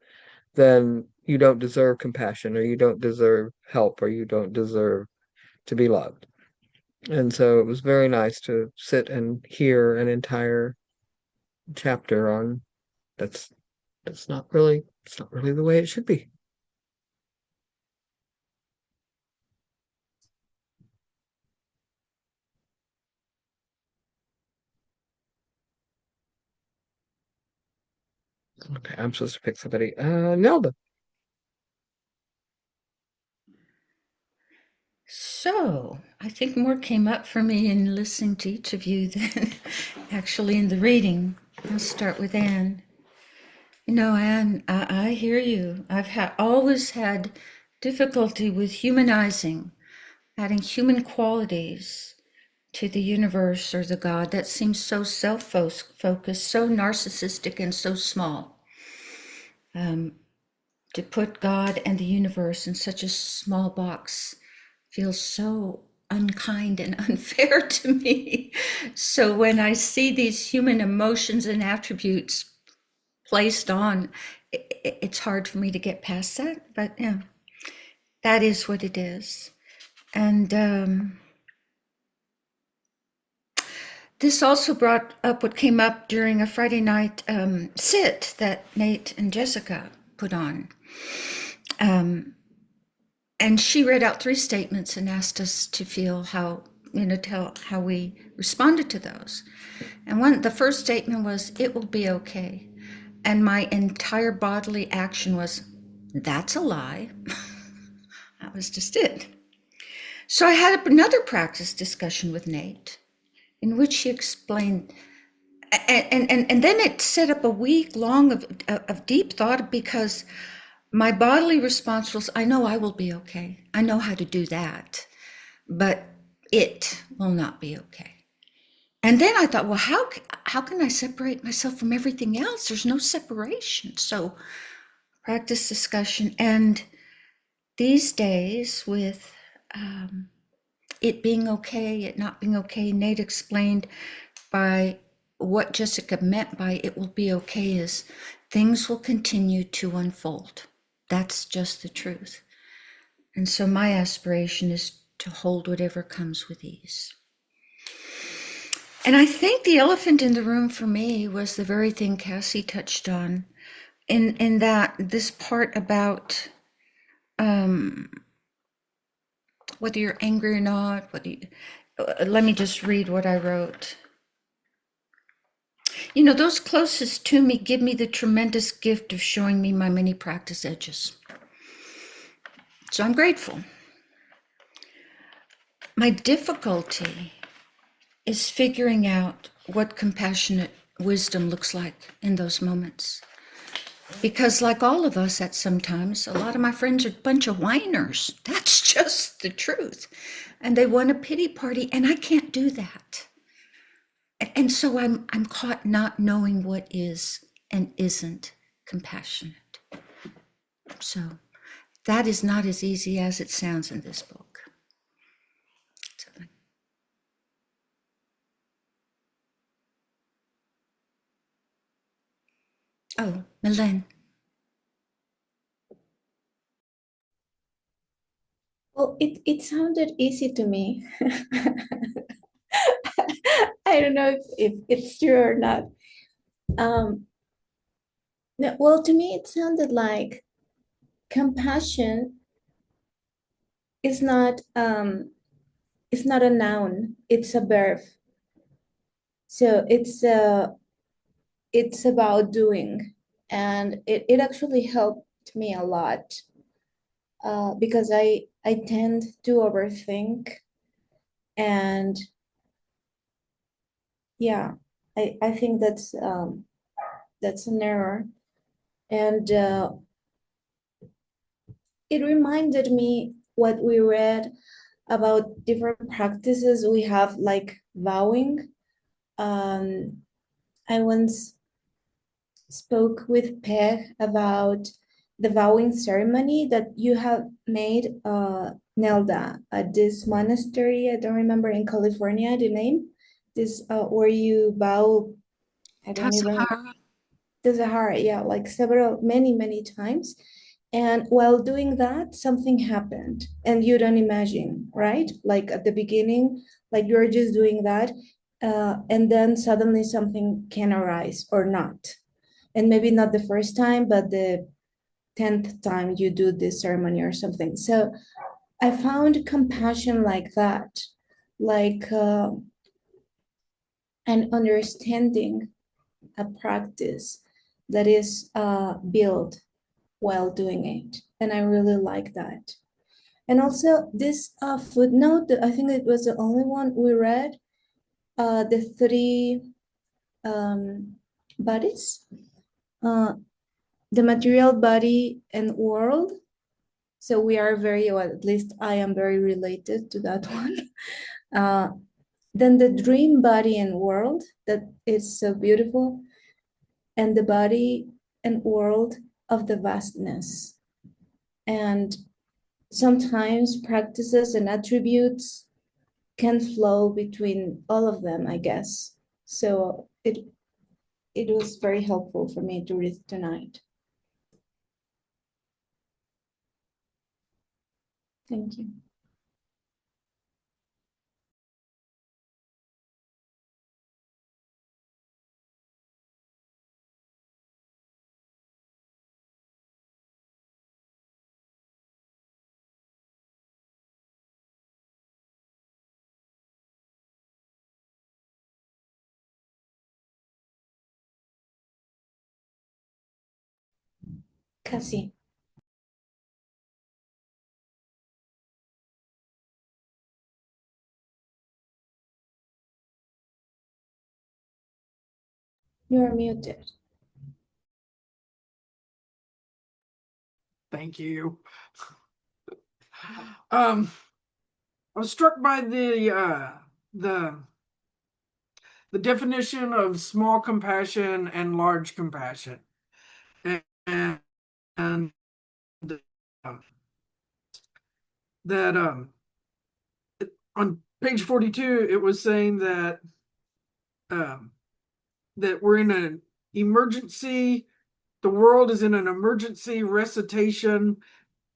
then you don't deserve compassion, or you don't deserve help, or you don't deserve to be loved. And so it was very nice to sit and hear an entire chapter on that's that's not really it's not really the way it should be. Okay, I'm supposed to pick somebody. Nelda. So, I think more came up for me in listening to each of you than actually in the reading. I'll start with Anne. Anne, I hear you. Always had difficulty with humanizing, adding human qualities to the universe or the God that seems so self-focused, so narcissistic, and so small. To put God and the universe in such a small box feels so unkind and unfair to me. So when I see these human emotions and attributes placed on, it's hard for me to get past that. But yeah, that is what it is. And this also brought up what came up during a Friday night sit that Nate and Jessica put on. And she read out 3 statements and asked us to feel how, tell how we responded to those. And the first statement was, "It will be okay." And my entire bodily action was, "That's a lie." That was just it. So I had another practice discussion with Nate in which he explained, and then it set up a week long of deep thought, because my bodily response was, "I know I will be okay. I know how to do that, but it will not be okay." And then I thought, well, how can I separate myself from everything else? There's no separation. So practice discussion. And these days with it being okay, it not being okay, Nate explained by what Jessica meant by "it will be okay" is things will continue to unfold. That's just the truth. And so my aspiration is to hold whatever comes with ease. And I think the elephant in the room for me was the very thing Cassie touched on, in that this part about whether you're angry or not, let me just read what I wrote. Those closest to me give me the tremendous gift of showing me my many practice edges. So I'm grateful. My difficulty is figuring out what compassionate wisdom looks like in those moments. Because like all of us at sometimes, a lot of my friends are a bunch of whiners. That's just the truth. And they want a pity party, and I can't do that. And so I'm caught not knowing what is and isn't compassionate. So that is not as easy as it sounds in this book. Oh, Milen. Well, it sounded easy to me. I don't know if it's true or not. No, well, to me, it sounded like compassion is not it's not a noun, it's a verb. So it's about doing, and it actually helped me a lot because I tend to overthink, and yeah, I think that's an error. And it reminded me what we read about different practices we have, like vowing. I once spoke with Peg about the vowing ceremony that you have made, Nelda, at this monastery. I don't remember in California the name. This where you vow. I don't even. The Sahara, yeah, like many times. And while doing that, something happened, and you don't imagine, right? Like at the beginning, like you're just doing that, and then suddenly something can arise or not. And maybe not the first time, but the 10th time you do this ceremony or something. So I found compassion like that, like an understanding, a practice that is built while doing it. And I really like that. And also this footnote, I think it was the only one we read, the 3 bodies, the material body and world. So we are very, well, at least I am very related to that one. then the dream body and world that is so beautiful, and the body and world of the vastness. And sometimes practices and attributes can flow between all of them, I guess. So it was very helpful for me to read tonight. Thank you. Casi. You're muted. Thank you. I was struck by the definition of small compassion and large compassion, and, and that on page 42 it was saying um, that we're in an emergency. The world is in an emergency recitation.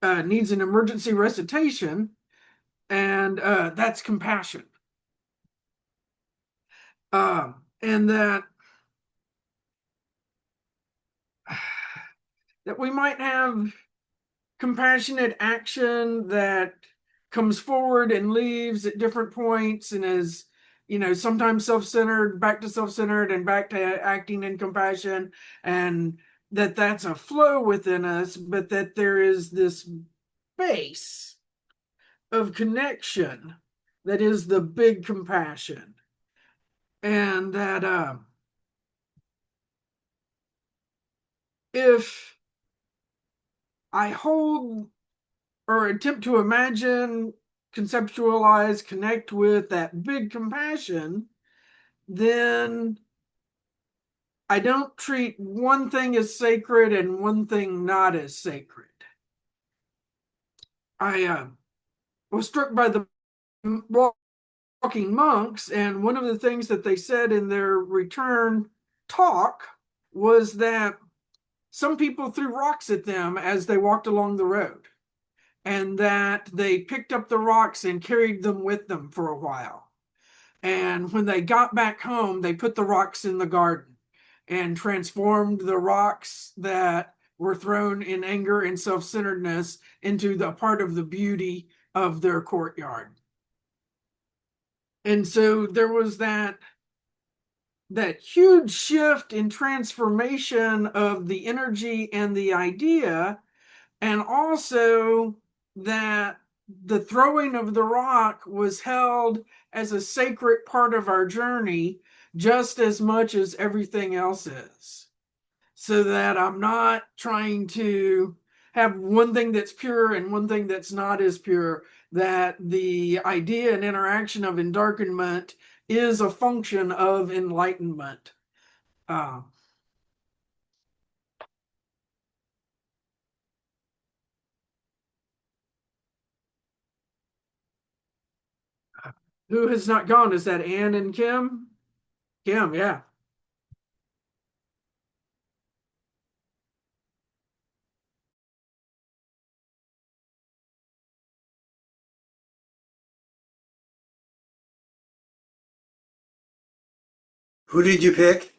Needs an emergency recitation, and that's compassion. And that we might have compassionate action that comes forward and leaves at different points and is, sometimes self-centered, back to self-centered, and back to acting in compassion, and that's a flow within us, but that there is this base of connection that is the big compassion. And that if I hold or attempt to imagine, conceptualize, connect with that big compassion, then I don't treat one thing as sacred and one thing not as sacred. I was struck by the walking monks, and one of the things that they said in their return talk was that some people threw rocks at them as they walked along the road, and that they picked up the rocks and carried them with them for a while. And when they got back home, they put the rocks in the garden and transformed the rocks that were thrown in anger and self-centeredness into the part of the beauty of their courtyard. And so there was that huge shift in transformation of the energy and the idea, and also that the throwing of the rock was held as a sacred part of our journey just as much as everything else is. So that I'm not trying to have one thing that's pure and one thing that's not as pure, that the idea and interaction of endarkenment is a function of enlightenment. Who has not gone? Is that Anne and Kim? Kim, yeah. Who did you pick?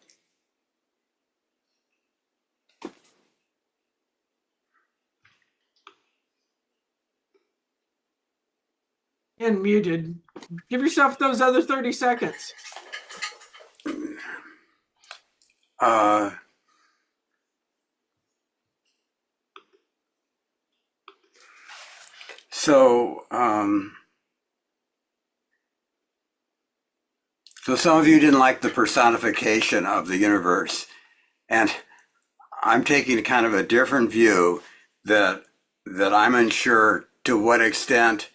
And muted. Give yourself those other 30 seconds. Uh, so, so some of you didn't like the personification of the universe, and I'm taking kind of a different view that I'm unsure to what extent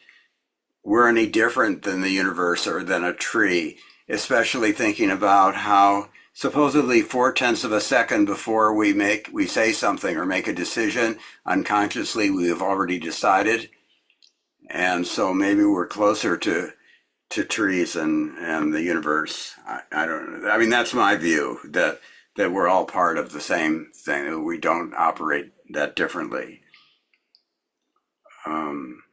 we're any different than the universe or than a tree, especially thinking about how supposedly 4/10 of a second before we say something or make a decision, unconsciously we have already decided. And so maybe we're closer to trees and the universe. I don't know. I mean, that's my view that we're all part of the same thing. That we don't operate that differently. Um,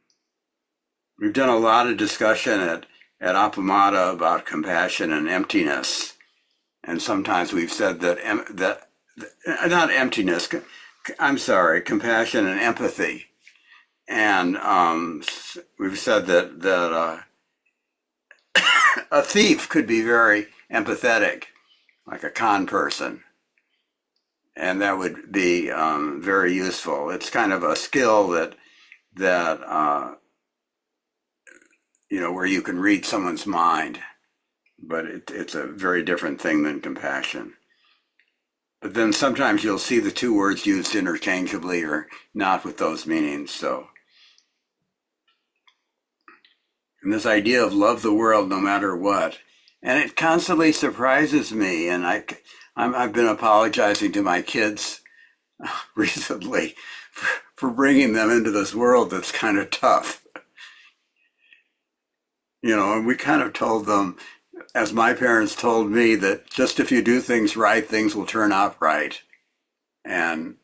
we've done a lot of discussion at Appamada about compassion and emptiness, and sometimes we've said that not emptiness. I'm sorry, compassion and empathy, and we've said that a thief could be very empathetic, like a con person, and that would be very useful. It's kind of a skill that where you can read someone's mind, but it's a very different thing than compassion. But then sometimes you'll see the two words used interchangeably or not with those meanings. So, and this idea of love the world no matter what, and it constantly surprises me. And I've been apologizing to my kids recently for bringing them into this world that's kind of tough. And we kind of told them, as my parents told me, that just if you do things right, things will turn out right. And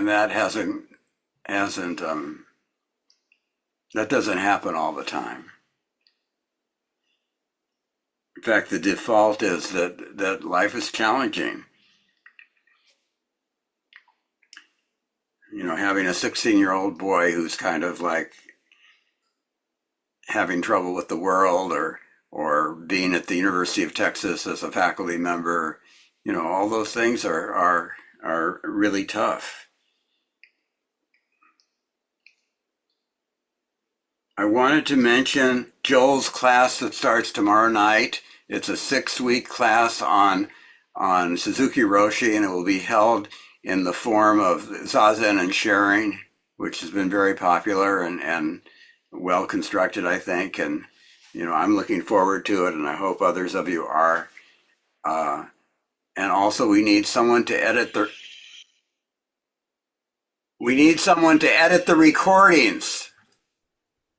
that hasn't that doesn't happen all the time. In fact, the default is that life is challenging. Having a 16-year-old boy who's kind of like having trouble with the world, or being at the University of Texas as a faculty member, all those things are really tough. I wanted to mention Joel's class that starts tomorrow night. It's a 6-week class on Suzuki Roshi, and it will be held in the form of zazen and sharing, which has been very popular and well constructed, I think. And I'm looking forward to it, and I hope others of you are. And also, we need someone to edit the recordings.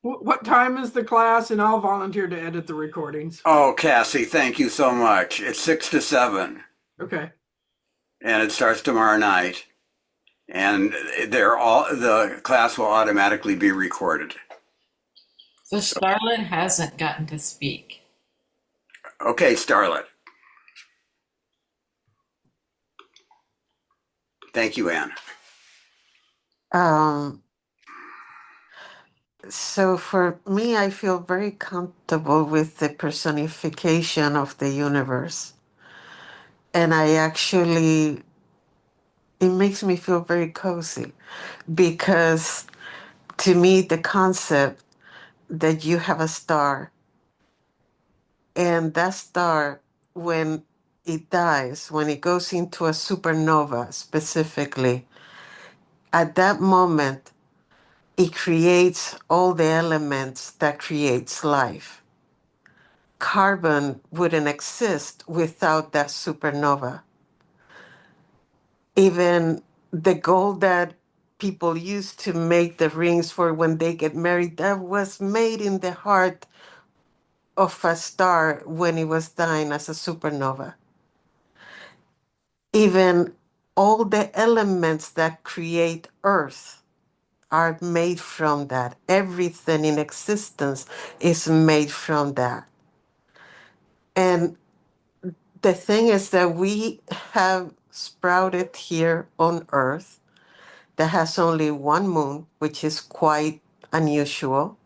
What time is the class? And I'll volunteer to edit the recordings. Oh, Cassie, thank you so much. It's 6 to 7. Okay. And it starts tomorrow night. And the class will automatically be recorded. So Starlet hasn't gotten to speak. Okay, Starlet. Thank you, Anne. So for me, I feel very comfortable with the personification of the universe. And it makes me feel very cozy, because to me, the concept that you have a star, and that star, when it dies, when it goes into a supernova specifically, at that moment, it creates all the elements that creates life. Carbon wouldn't exist without that supernova. Even the gold that people use to make the rings for when they get married, that was made in the heart of a star when it was dying as a supernova. Even all the elements that create Earth are made from that. Everything in existence is made from that. And the thing is that we have sprouted here on Earth that has only one moon, which is quite unusual.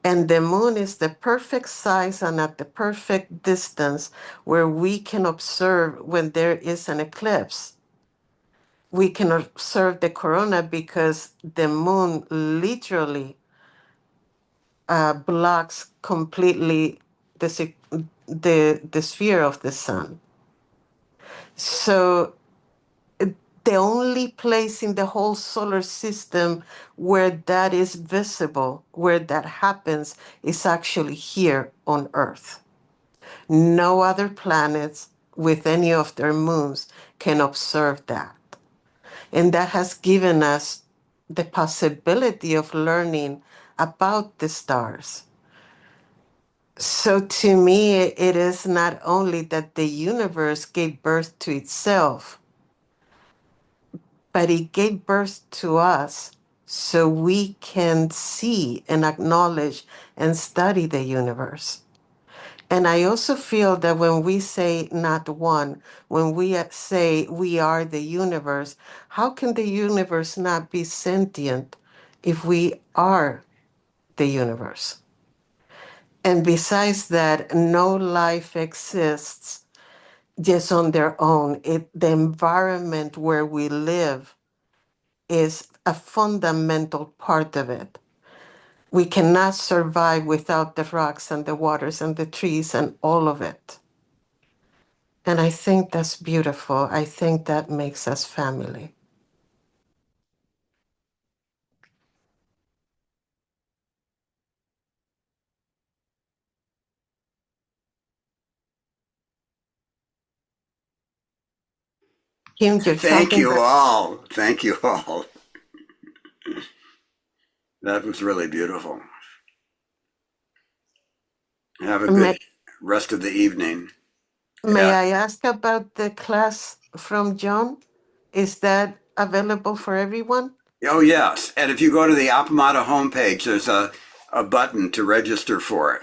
And the moon is the perfect size and at the perfect distance where we can observe when there is an eclipse. We can observe the corona because the moon literally blocks completely the sphere of the sun. So the only place in the whole solar system where that is visible, where that happens, is actually here on Earth. No other planets with any of their moons can observe that. And that has given us the possibility of learning about the stars. So to me, it is not only that the universe gave birth to itself, but it gave birth to us so we can see and acknowledge and study the universe. And I also feel that when we say not one, when we say we are the universe, how can the universe not be sentient if we are the universe? And besides that, no life exists just on their own. The environment where we live is a fundamental part of it. We cannot survive without the rocks and the waters and the trees and all of it. And I think that's beautiful. I think that makes us family. Kim, you're Thank talking you back. all. Thank you all. That was really beautiful. Have a good May, rest of the evening. may Yeah. I ask about the class from John? Is that available for everyone? Oh, yes. And if you go to the Apamata homepage, there's a button to register for it.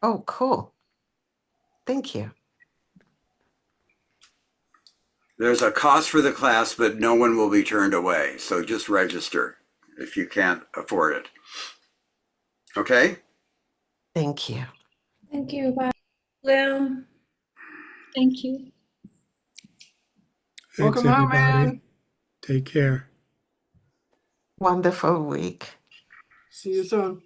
Oh, cool. Thank you. There's a cost for the class, but no one will be turned away. So just register if you can't afford it. Okay? Thank you. Thank you. Bye. Well, thank you. Thanks, Welcome home, everybody. man. Take care. Wonderful week. See you soon.